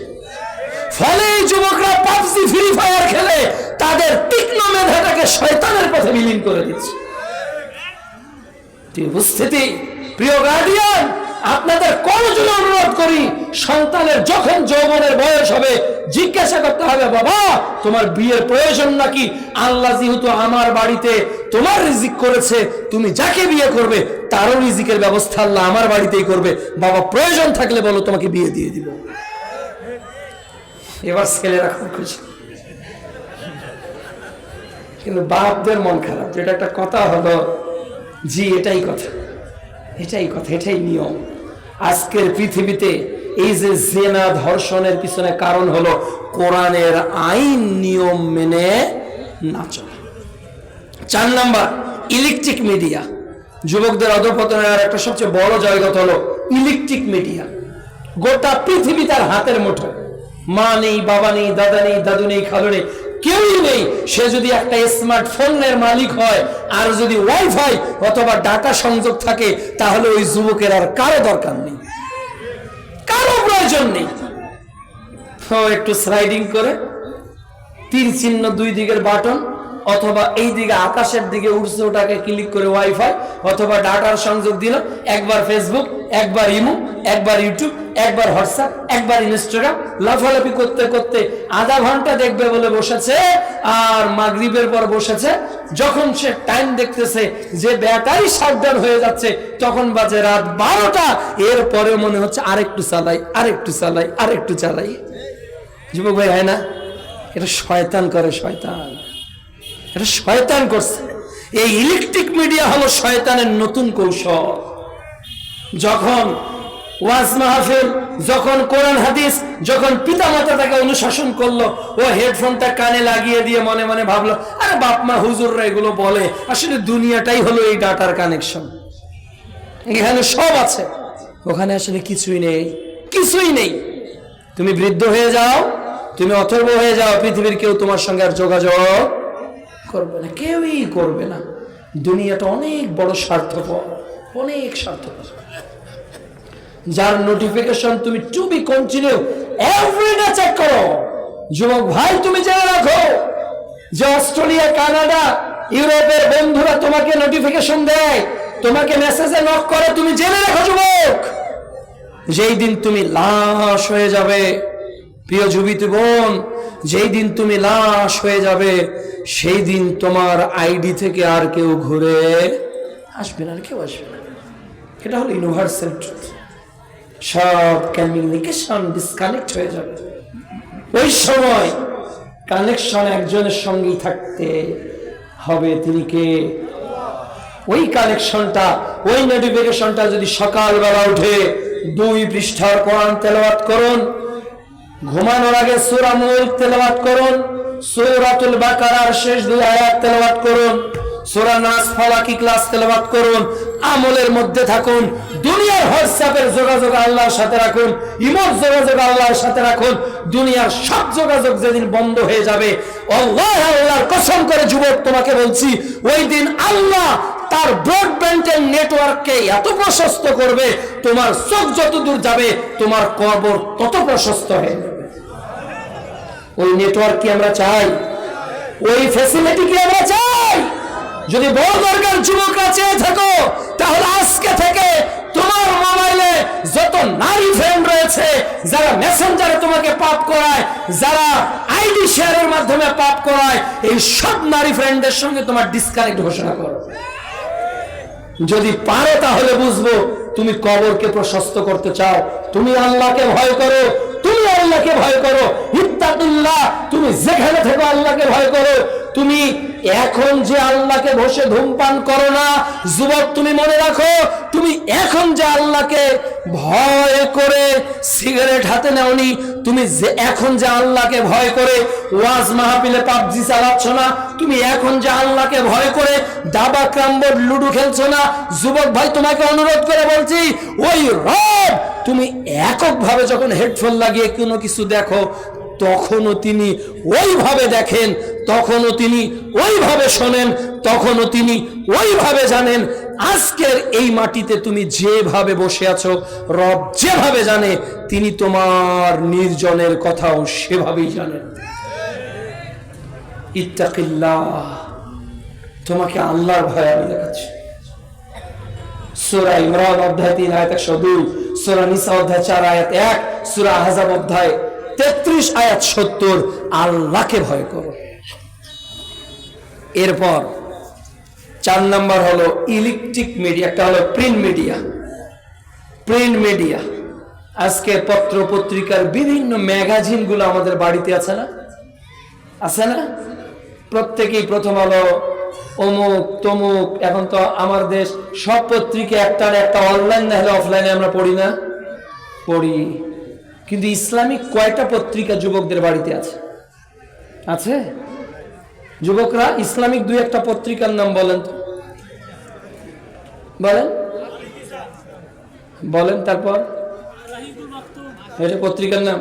ফলে এই যুবকরা পাবজি ফ্রি ফায়ার খেলে তাদের তীক্ষ্ণ মেধাটাকে শয়তানের পথে বিলীন করে দিচ্ছে। উপস্থিতি প্রিয় গার্ডিয়ান, আপনাদের করজোড়ে অনুরোধ করি, সন্তানের যখন যৌবনের বয়স হবে জিজ্ঞাসা করতে হবে বাবা তোমার বিয়ের প্রয়োজন নাকি? আল্লাহ যেহেতু আমার বাড়িতে তোমার রিজিক করেছে, তুমি যাকে বিয়ে করবে তারও রিজিকের ব্যবস্থা আল্লাহ আমার বাড়িতেই করবে, বাবা প্রয়োজন থাকলে বলো তোমাকে বিয়ে দিয়ে দিব। এবার ছেলেরা খুব খুশি, কিন্তু বাপদের মন খারাপ। যেটা একটা কথা হলো, জি এটাই কথা, এটাই কথা, এটাই নিয়ম। আজকের পৃথিবীতে এই যে জেনা ধর্ষণের পিছনে কারণ হলো কোরআনের আইন নিয়ম মেনে না চলা। 4 নাম্বার, ইলেকট্রিক মিডিয়া। যুবকদের অধঃপতনের আর একটা সবচেয়ে বড় জায়গা হলো ইলেকট্রিক মিডিয়া। গোটা পৃথিবী তার হাতের মুঠোয়, মা নেই, বাবা নেই, দাদা নেই, দাদু নেই, খালু নেই, কেউই নেই। সে যদি একটা স্মার্টফোনের মালিক হয় আর যদি ওয়াইফাই অথবা ডাটা সংযোগ থাকে, তাহলে ওই যুবকের আর কারো দরকার নেই, কারো প্রয়োজন নেই। তো একটু স্লাইডিং করে, তীর চিহ্ন 2 দিকের বাটন, অথবা এই দিকে আকাশের দিকে উঠছে ওটাকে ক্লিক করে ওয়াইফাই অথবা ডাটার সংযোগ দিল, একবার ফেসবুক, একবার ইমো, একবার ইউটিউব, একবার হোয়াটসঅ্যাপ, একবার ইনস্টাগ্রাম, লাফালাফি করতে করতে আধা ঘন্টা দেখবে বলে বসেছে, আর মাগরিবের পর বসেছে। যখন সে টাইম দেখতেছে যে ব্যাটারি শাটডাউন হয়ে যাচ্ছে, তখন বাজে রাত 12টা। এরপরে মনে হচ্ছে আরেকটু চালাই, আরেকটু চালাই, আরেকটু চালাই। যুবক ভাই, হয় না? এটা শয়তান করে, শয়তান, এটা শয়তান করছে। এই ইলেকট্রিক মিডিয়া হলো শয়তানের নতুন কৌশল। যখন ওয়াজ মাহফিল, যখন কোরআন হাদিস, যখন পিতামাতা তাকে অনুশাসন করলো, ও হেডফোনটা কানে লাগিয়ে দিয়ে মনে মনে ভাবলো, আরে বাপ মা হুজুররা এগুলো বলে, আসলে দুনিয়াটাই হলো এই ডাটার কানেকশন, এখানে সব আছে, ওখানে আসলে কিছুই নেই, কিছুই নেই। তুমি বৃদ্ধ হয়ে যাও, তুমি অথর্ব হয়ে যাও, পৃথিবীর কেউ তোমার সঙ্গে আর যোগাযোগ করবে না, কেউই করবে না। দুনিয়াটা অনেক বড় স্বার্থপর, অনেক স্বার্থপর, যার নোটিফিকেশন তুমি to be continue everyday check করো। যুবক ভাই, তুমি জেনে রাখো যে অস্ট্রেলিয়া, কানাডা, ইউরোপের বন্ধুরা তোমাকে নোটিফিকেশন দেয়, তোমাকে মেসেজে নক করে, তুমি জেনে রাখো যুবক, যেই দিন তুমি লাশ হয়ে যাবে, প্রিয় যুবতী বোন, যেই দিন তুমি লাশ হয়ে যাবে, সেই দিন তোমার আইডি থেকে আর কেউ ঘুরে আসবে না, আর কেউ আসবে না। এটা হলো ইউনিভার্সাল ট্রুথ। সব কমিউনিকেশন ডিসকানেক্ট হয়ে যাবে। ওই সময় কানেকশন একজনের সঙ্গেই থাকতে হবে, তিনি কে? ওই কানেকশনটা, ওই নোটিফিকেশনটা যদি সকালবেলা উঠে 2 পৃষ্ঠার কোরআন তেলাওয়াত করুন, ঘুমানোর আগে সূরা মুলক তেলাওয়াত করুন, সূরাতুল বাকারার শেষ 2 আয়াত তেলাওয়াত করুন, সূরা নাস, ফালাক, ইখলাস তেলাওয়াত করুন, আমলের মধ্যে থাকুন, দুনিয়ার হোয়াটসঅ্যাপের যোগাযোগ আল্লাহর সাথে রাখুন, ইমোর যোগাযোগ আল্লাহর সাথে রাখুন। দুনিয়ার সব যোগাযোগ যেদিন বন্ধ হয়ে যাবে, আল্লাহর কসম করে যুবক তোমাকে বলছি, ওই দিন আল্লাহ তার ব্রডব্যান্ডের নেটওয়ার্ককে এত প্রশস্ত করবে, তোমার চোখ যত দূর যাবে তোমার কবর তত প্রশস্ত হয়ে যাবে। ওই নেটওয়ার্ক কি আমরা চাই? ওই ফ্যাসিলিটি কি আমরা চাই? যদি বড় দরকার যুবকরা চেয়ে থাকো, তাহলে আজকে থেকে তোমার মোবাইলে যত নারী ফ্রেন্ড রয়েছে, যারা মেসেঞ্জারে তোমাকে পাপ করায়, যারা আইডি শেয়ারের মাধ্যমে পাপ করায়, এই সব নারী ফ্রেন্ডের সঙ্গে তোমার ডিসকানেক্ট ঘোষণা করো। যদি পারো তাহলে বুঝবো তুমি কবরকে প্রশস্ত করতে চাও। তুমি আল্লাহকে ভয় করো, তুমি আল্লাহকে ভয় করো, ইত্তাকিল্লাহ, তুমি যেখানে থেকে আল্লাহকে ভয় করো। তুমি এখন যে আল্লাহকে বসে ধূমপান করো না যুবক, তুমি মনে রাখো, তুমি এখন যে আল্লাহকে ভয় করে সিগারেট হাতে নেওনি, তুমি যে এখন যে আল্লাহকে ভয় করে ওয়াজ মাহফিলে পাবজি চালাচ্ছ না, তুমি এখন যে আল্লাহকে ভয় করে দাবা, ক্রামবোর্ড, লুডো খেলছো না, যুবক ভাই তোমাকে অনুরোধ করে বলছি, ওই রব তুমি এককভাবে যখন হেডফোন লাগিয়ে কোনো কিছু দেখো, তখনও তিনি ওইভাবে দেখেন, তখনও তিনি ওইভাবে শোনেন, তখনও তিনি ওইভাবে জানেন। আজকের এই মাটিতে তুমি যেভাবে বসে আছো, রব যেভাবে জানে, তিনি তোমার নির্জনের কথাও সেভাবেই জানেন। ইত্তাকিল্লাহ, তোমাকে আল্লাহর ভয় আমি দেখাচ্ছি। সূরা ইমরান অধ্যায় 3 আয়াত 102, সূরা নিসা অধ্যায় 4 আয়াত 1, সূরা আহজাব অধ্যায় 33 আয়াত 70, আল্লাহকে ভয় করো। এরপর 4 নাম্বার হলো ইলেকট্রিক মিডিয়া, একটা হলো প্রিন্ট মিডিয়া। প্রিন্ট মিডিয়া, আজকে পত্র পত্রিকার বিভিন্ন ম্যাগাজিন গুলো আমাদের বাড়িতে আছে না? আছে না? প্রত্যেকেই প্রথম আলো, অমুক তমুক, এখন তো আমার দেশ সব পত্রিকা একটা অনলাইন না হলে অফলাইনে আমরা পড়ি না? পড়ি। কিন্তু ইসলামিক কয়টা পত্রিকা যুবকদের বাড়িতে আছে? আছে? যুবকরা ইসলামিক 2-1টা পত্রিকার নাম বলেন তো, বলেন বলেন। তারপর এটা পত্রিকার নাম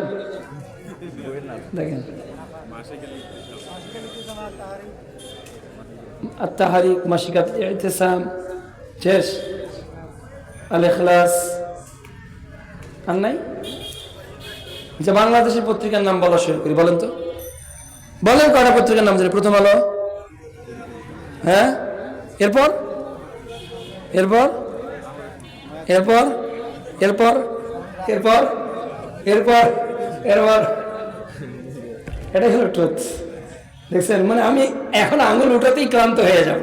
দেখেন, আত-তাহরিক, মাসিকাত ইতিসাম, শেষ, আল ইখলাস, আর নাই? যে বাংলাদেশের পত্রিকার নাম বলা শুরু করি, বলেন তো, বলেন কয়টা পত্রিকার নাম জানি? প্রথম আলো, হ্যাঁ, এরপর এরপর এরপর এরপর এরপর এরপর এরপর এটাই হলো ট্রুথ। দেখছেন, মানে আমি এখন আঙুল উঠাতেই ক্লান্ত হয়ে যাব।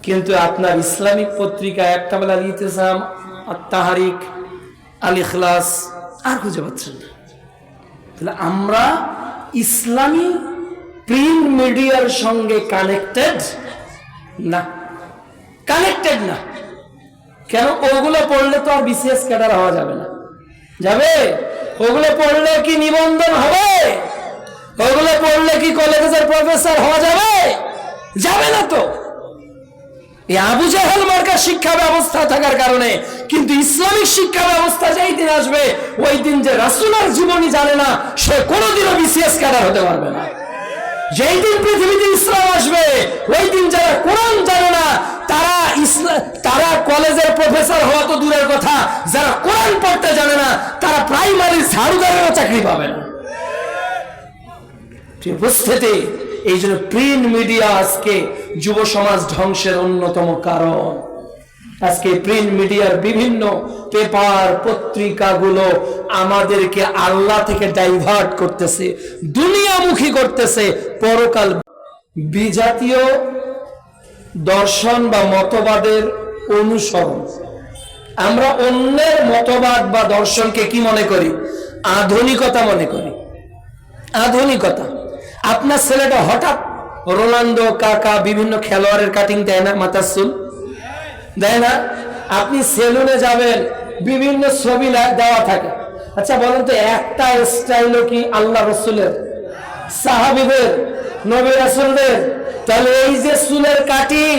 কিন্তু আপনার ইসলামিক পত্রিকা একটা বেলা আল ইতিসাম, আত-তাহরিক, আল ইখলাস আর খুঁজে পাচ্ছেন না। তাহলে আমরা ইসলামী প্রিন্ট মিডিয়ার সঙ্গে কানেক্টেড না, কানেক্টেড না। কেন? ওগুলো পড়লে তো আর বিসিএস ক্যাডার হওয়া যাবে না। যাবে? ওগুলো পড়লে কি নিবন্ধন হবে? ওগুলো পড়লে কি কলেজের প্রফেসর হওয়া যাবে? যাবে না তো। এই আবু জাহেল মার্কা শিক্ষা ব্যবস্থা থাকার কারণে, কিন্তু ইসলামিক শিক্ষা ব্যবস্থা যেই দিন আসবে, ওই দিন যে রাসূলের জীবনী জানে না, সে কোনোদিনও বিসিএস ক্যাডার হতে পারবে না। যেই দিন পৃথিবীতে ইসলাম আসবে, ওই দিন যারা কোরআন জানে না, তারা কলেজের প্রফেসর হওয়া তো দূরের কথা, যারা কোরআন পড়তে জানে না, তারা প্রাইমারি ঝাড়ুদারেরও চাকরি পাবে না। উপস্থিতি, এই জন্য প্রিন্ট মিডিয়া আজকে যুব সমাজ ধ্বংসের অন্যতম কারণ। আজকে প্রিন্ট মিডিয়ার বিভিন্ন পেপার পত্রিকাগুলো আমাদেরকে আল্লাহ থেকে ডাইভার্ট করতেছে, দুনিয়ামুখী করতেছে, পরকাল বিজাতীয় দর্শন বা মতবাদের অনুসরণ। আমরা অন্যের মতবাদ বা দর্শনকে কি মনে করি? আধুনিকতা মনে করি। আধুনিকতা। আপনার ছেলেটা হঠাৎ রোনাল্ডো কাকা বিভিন্ন খেলোয়াড়ের কাটিং দেয় না, মাথার চুল দেয় না? আপনি সেলুনে যাবেন, বিভিন্ন ছবি দেওয়া থাকে। আচ্ছা বলেন তো, একটা স্টাইলও কি আল্লাহ রসুলের, সাহাবীদের, নবী রাসূলদের? তাহলে এই যে চুলের কাটিং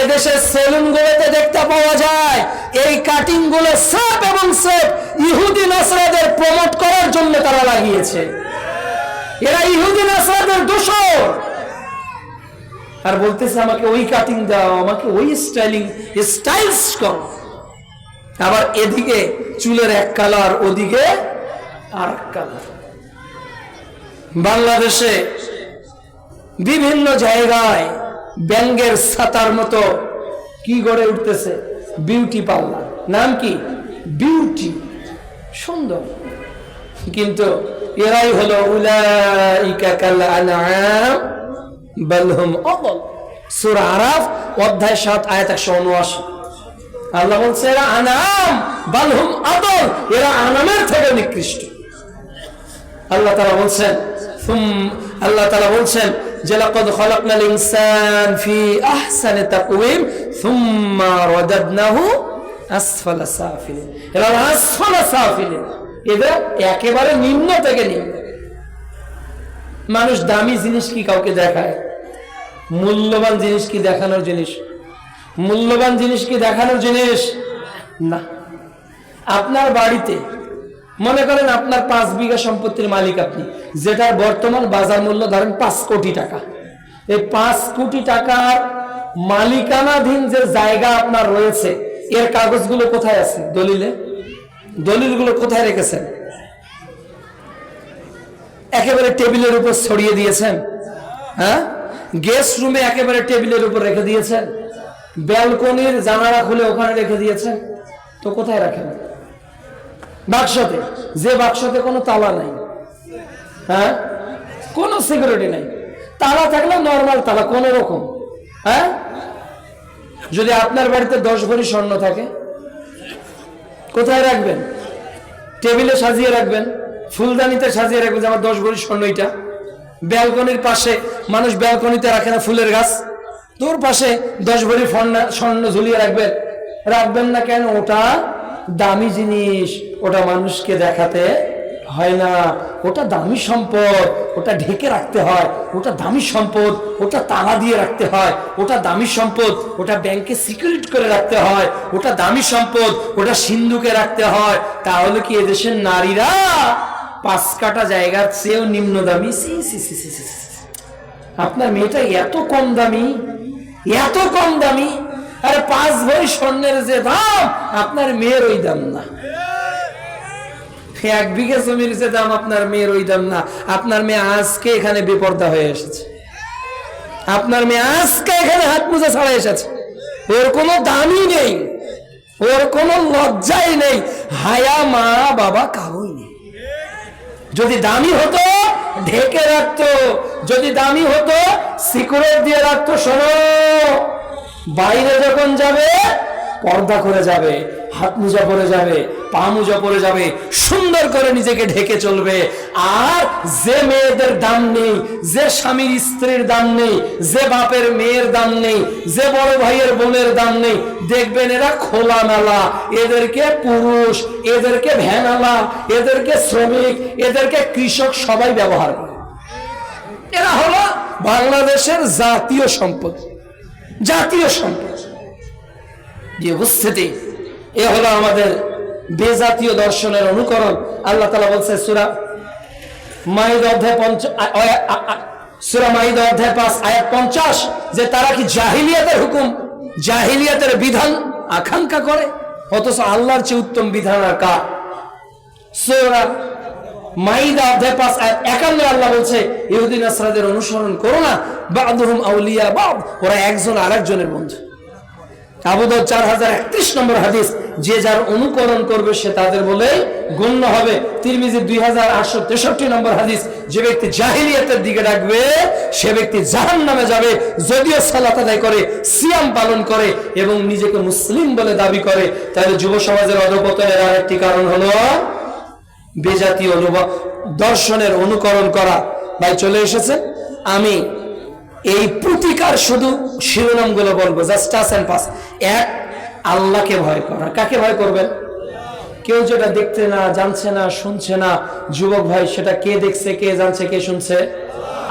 এদেশের সেলুন গুলোতে দেখতে পাওয়া যায়, এই কাটিং গুলো সাপ এবং সেপ ইহুদি নাসরাদের প্রমোট করার জন্য তারা লাগিয়েছে। এরা ইহুদি নাসরাদের দোষর। আর বলতেছে আমাকে ওই কাটিং দাও, আমাকে ওই স্টাইলস করো। আবার এদিকে চুলের এক কালার, ওদিকে আর এক কালার। বাংলাদেশে বিভিন্ন জায়গায় ব্যাঙ্গের ছাতার মতো কি গড়ে উঠতেছে, বিউটি পার্লার। নাম কি? বিউটি, সুন্দর। কিন্তু এরাই হলো উলাইকা কাল আনআম বাল হুম আদাল। সূরা আরাফ অধ্যায় 7 আয়াত 179। আল্লাহ বলছে এরা আনআম বাল হুম আদাল, এরা আনামের থেকে নিকৃষ্ট। আল্লাহ তাআলা বলছেন যে লাকাদ খালাকনাল ইনসান ফি আহসানি তাকওয়িম সুম্মা রাদাদনাহু আসফালা সাফিলিন। এরা আসফালা সাফিলিন, এদের একেবারে নিম্ন থেকে নিম্ন। মানুষ দামি জিনিস কি কাউকে দেখায়? মূল্যবান জিনিস কি দেখানোর জিনিস? মূল্যবান জিনিস কি দেখানোর জিনিস না। আপনার বাড়িতে মনে করেন আপনার 5 বিঘা সম্পত্তির মালিক আপনি, যেটার বর্তমান বাজার মূল্য ধরেন 5 কোটি টাকা। এই 5 কোটি টাকার মালিকানাধীন যে জায়গা আপনার রয়েছে, এর কাগজগুলো কোথায় আছে? দলিলে। দলিলগুলো কোথায় রেখেছেন? একেবারে টেবিলের উপর ছড়িয়ে দিয়েছেন। হ্যাঁ, গেস্ট রুমে একেবারে টেবিলের উপর রেখে দিয়েছেন, ব্যালকনির জানালা খুলে ওখানে রেখে দিয়েছেন। তো কোথায় রাখেন? বাক্সতে, যে বাক্সতে কোনো তালা নাই, হ্যাঁ, কোনো সিকিউরিটি নাই। তালা থাকলে নর্মাল তালা, কোন রকম। হ্যাঁ, যদি আপনার বাড়িতে 10 ভরি স্বর্ণ থাকে, কোথায় রাখবেন? টেবিলে সাজিয়ে রাখবেন, ফুলদানিতে সাজিয়ে রাখবেন যে আমার 10 ভরি স্বর্ণ এটা। ব্যালকনির পাশে, মানুষ ব্যালকনিতে রাখে না ফুলের গাছ, তোর পাশে 10 ভরি স্বর্ণ ঝুলিয়ে রাখবেন। রাখবেন না কেন? ওটা দামি জিনিস, ওটা মানুষকে দেখাতে হয় না, ওটা দামি সম্পদ, ওটা ঢেকে রাখতে হয়, ওটা দামি সম্পদ, ওটা তালা দিয়ে রাখতে হয়, ওটা দামি সম্পদ, ওটা ব্যাংকে সিকিউরিটি করে রাখতে হয়, ওটা দামি সম্পদ, ওটা সিন্ধুকে রাখতে হয়। তাহলে কি এদেশের নারীরা 5 কাঠা জায়গার চেয়েও নিম্ন দামি? আপনার মেয়েটা এত কম দামি, এত কম দামি। আরে 5 ভরি স্বর্ণের যে দাম, আপনার মেয়ের ওই দাম না। 1 বিঘা জমির যে দাম, আপনার মেয়ের ওই দাম না। আপনার মেয়ে আজকে এখানে বেপর্দা হয়ে এসেছে, আপনার মেয়ে আজকে এখানে হাত মোজা ছাড়া এসেছে। ওর কোনো দামই নেই, ওর কোনো লজ্জাই নেই, হায়া মা বাবা কাউই নেই। যদি দামি হতো ঢেকে রাখতো, যদি দামি হতো সিকিউরিটি দিয়ে রাখতো। শোনো, বাইরে যখন যাবে পর্দা করে যাবে, হাত মোজা পরে যাবে, পা মোজা পরে যাবে, সুন্দর করে নিজেকে ঢেকে চলবে। আর যে মেয়েদের দাম নেই, যে স্বামীর স্ত্রীর দাম নেই, যে বাপের মেয়ের দাম নেই, যে বড় ভাইয়ের বোনের দাম নেই, দেখবেন এরা খোলামেলা, এদেরকে পুরুষ, এদেরকে ভ্যানালা, এদেরকে শ্রমিক, এদেরকে কৃষক সবাই ব্যবহার করে। এরা হলো বাংলাদেশের জাতীয় সম্পদ, জাতীয় সম্পদ। যে উপস্থিতি, এ হলো আমাদের বেজাতীয় দর্শনের অনুকরণ। আল্লাহ তাআলা বলছে সূরা মাইদা অধ্যায় 5 আয়াত 50, যে তারা কি জাহিলিয়াতের হুকুম, জাহিলিয়াতের বিধান আকাঙ্ক্ষা করে, অথচ আল্লাহর চেয়ে উত্তম বিধান আর কার? সূরা মাইদা অধ্যায় 5 আয়াত 51 আল্লাহ বলছে ইহুদি নাসরাদের অনুসরণ করো না, বা'দুহুম আউলিয়া বা'দ, ওরা একজন আরেকজনের বন্ধু। আবু দাউদ 4031 নম্বর হাদিস, যে যার অনুকরণ করবে সে তাদের বলে গণ্য হবে। তিরমিজি 2863 নম্বর হাদিস, যে ব্যক্তি জাহিলিয়াতের দিকে ডাকবে সে ব্যক্তি জাহান্নামে যাবে, যদিও সালাত আদায় করে, সিয়াম পালন করে এবং নিজেকে মুসলিম বলে দাবি করে। তাহলে যুব সমাজের অধঃপতনের আরেকটি কারণ হলো বেজাতীয় দর্শনের অনুকরণ করা। ভাই চলে এসেছে, আমি এই প্রতিকার শুধু শিরোনামগুলো বলবো, জাস্ট টাচ এন্ড পাস। এক, আল্লাহকে ভয় করা। কাকে ভয় করবেন? কেউ যেটা দেখতে না, জানছে না, শুনছে না, যুবক ভাই সেটা কে দেখছে, কে জানছে, কে শুনছে?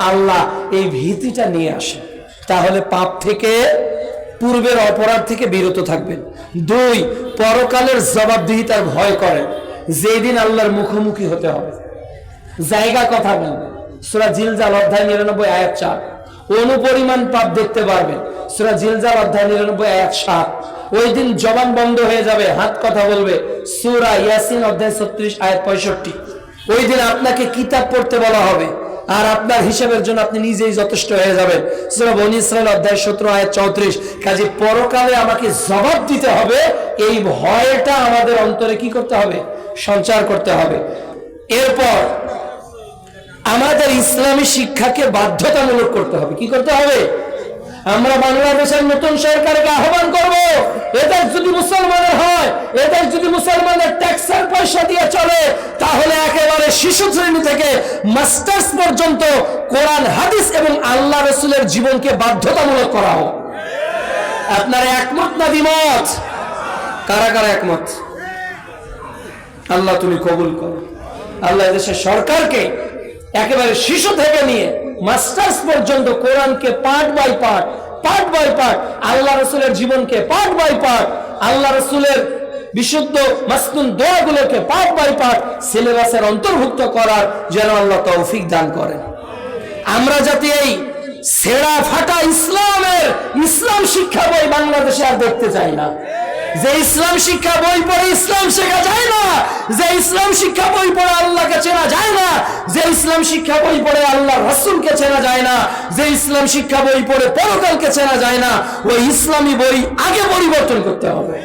আল্লাহ। এই ভীতিটা নিয়ে আসে, তাহলে পাপ থেকে, পূর্বের অপরাধ থেকে বিরত থাকবেন। দুই, পরকালের জবাবদিহিতার ভয় করেন, যেদিন আল্লাহর মুখোমুখি হতে হবে। জায়গা কথা বলবেন, সূরা জিলজাল অধ্যায় 99 আয়াত 4। অনুপরিমাণ পাপ দেখতে পারবেন, সূরা জিলজাল অধ্যায় 99 আয়াত 7। ওই দিন জবান বন্ধ হয়ে যাবে, হাত কথা বলবে, সূরা ইয়াসিন অধ্যায় 36 আয়াত 65। ওই দিন আপনাকে কিতাব পড়তে বলা হবে, আর আপনার হিসাবের জন্য আপনি নিজেই যথেষ্ট হয়ে যাবেন, সূরা বনী ইসরাঈল অধ্যায় 17 আয়াত 34। কাজে পরকালে আমাকে জবাব দিতে হবে, এই ভয়টা আমাদের অন্তরে কি করতে হবে? সঞ্চার করতে হবে। এরপর আমাদের ইসলামী শিক্ষাকে বাধ্যতামূলক করতে হবে। কি করতে হবে? আমরা বাংলাদেশের নতুন সরকারকে আহ্বান করব, এদের যদি মুসলমানের হয়, এদের যদি মুসলমানের ট্যাক্সের পয়সা দিয়ে চলে, তাহলে একেবারে শিশু শ্রেণী থেকে মাস্টার্স পর্যন্ত কোরআন, হাদিস এবং আল্লাহ রাসূলের জীবনকে বাধ্যতামূলক করা হোক। আপনারা একমত না দ্বিমত? কারা কারা একমত? আল্লাহ তুমি কবুল করো। আল্লাহ দেশের সরকারকে একেবারে শিশু থেকে নিয়ে মাস্টার্স পর্যন্ত কোরআনকে part by part, part by part, আল্লাহ রাসূলের জীবনকে পার্ট বাই পার্ট, আল্লাহ রাসূলের বিশুদ্ধ মাসনুন দোয়াগুলোকে পার্ট বাই পার্ট সিলেবাসের অন্তর্ভুক্ত করার যেন আল্লাহ তৌফিক দান করেন। আমরা যাতে এই ছেঁড়া ফাটা ইসলাম শিক্ষা বই বাংলাদেশে আর দেখতে চাই না। যে ইসলাম শিক্ষা বই পড়ে ইসলাম শেখা যায় না, যে ইসলাম শিক্ষা বই পড়ে আল্লাহকে চেনা যায় না, যে ইসলাম শিক্ষা বই পড়ে আল্লাহর রাসূলকে চেনা যায় না, যে ইসলাম শিক্ষা বই পড়ে পরকালকে চেনা যায় না, ওই ইসলামী বই আগে পরিবর্তন করতে হবে।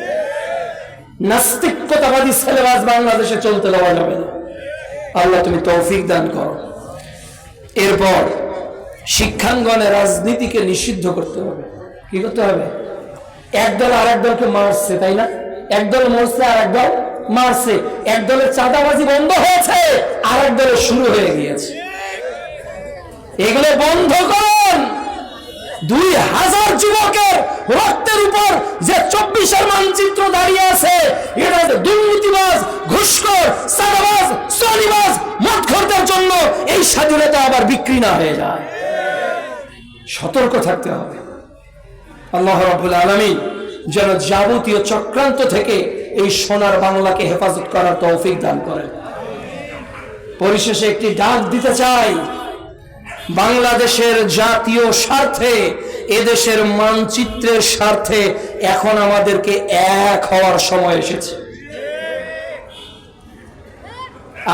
নাস্তিকতাবাদী সিলেবাস বাংলাদেশে চলতে দেওয়া যাবে না। আল্লাহ তুমি তৌফিক দান করো। এরপর শিক্ষাঙ্গনে রাজনীতিকে নিষিদ্ধ করতে হবে। কি করতে হবে? একদল আর একদলকে মারছে, তাই না? একদল মরছে আর একদল মারছে, একদলের চাঁদাবাজি বন্ধ হয়েছে, আর একদলের শুরু হয়ে গিয়েছে। এগুলো বন্ধ করুন। 2000 যুবকের রক্তের উপর যে 24-এর মানচিত্র দাঁড়িয়ে আছে, এটা দুর্নীতিবাজ, ঘুষখোর, চাঁদাবাজ, চুরিবাজ, মদখোরদের জন্য এই স্বাধীনতা আবার বিক্রি না হয়ে যায়। সতর্ক থাকতে হবে। আল্লাহ রাব্বুল আলামিন যেন যাবতীয় চক্রান্ত থেকে এই সোনার বাংলাকে হেফাজত করার তৌফিক দান করেন। পরিশেষে একটি ডাক দিতে চাই, বাংলাদেশের জাতীয় স্বার্থে, এদেশের মানচিত্রের স্বার্থে এখন আমাদেরকে এক হওয়ার সময় এসেছে।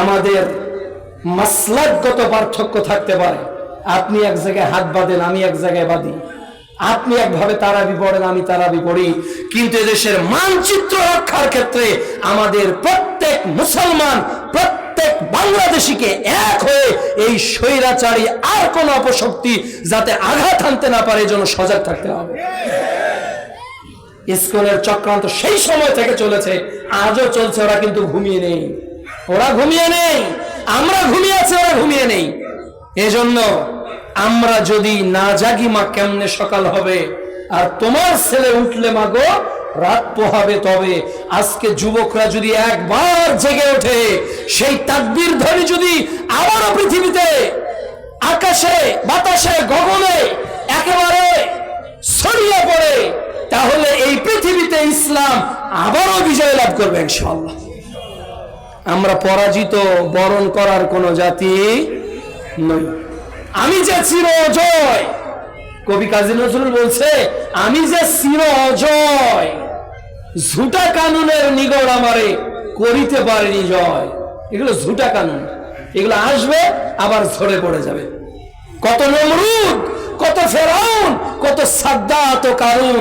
আমাদের মাসলাকগত পার্থক্য থাকতে পারে, আপনি এক জায়গায় হাত বাঁধেন, আমি এক জায়গায় বাঁধি, আপনি একভাবে তারাবি পড়েন, আমি তারাবি পড়ি, কিন্তু এদেশের মানচিত্র রক্ষার ক্ষেত্রে আমাদের প্রত্যেক মুসলমান, প্রত্যেক বাংলাদেশিকে এক হয়ে এই স্বৈরাচারী আর কোন অপশক্তি যাতে আঘাত আনতে না পারে, যেন সজাগ থাকতে হবে। ইসকনের চক্রান্ত সেই সময় থেকে চলেছে, আজও চলছে। ওরা কিন্তু ঘুমিয়ে নেই, ওরা ঘুমিয়ে নেই। আমরা ঘুমিয়ে আছি, ওরা ঘুমিয়ে নেই। এজন্য আমরা যদি না জাগি, মা কেমনে সকাল হবে? আর তোমার ছেলে উঠলে মা গো রাত পোহাবে। তবে আজকে যুবকরা যদি একবার জেগে ওঠে, সেই তাকবীর ধ্বনি যদি আবারও পৃথিবীতে, আকাশে, বাতাসে, গগনে একেবারে ছড়িয়ে পড়ে, তাহলে এই পৃথিবীতে ইসলাম আবারও বিজয় লাভ করবে ইনশাআল্লাহ। আমরা পরাজিত বরণ করার কোন জাতি নই। আমি যে চির অজয়, কবি কাজী নজরুল বলছে, আমি যে চির অজয়, ঝুটা কানুনের নিগড় আমারে করিতে পারেনি জয়। এগুলো ঝুটা কানুন, এগুলো আসবে আবার ঝরে পড়ে যাবে। কত নমরুদ, কত ফেরাউন, কত সাদ্দাত ও কারুন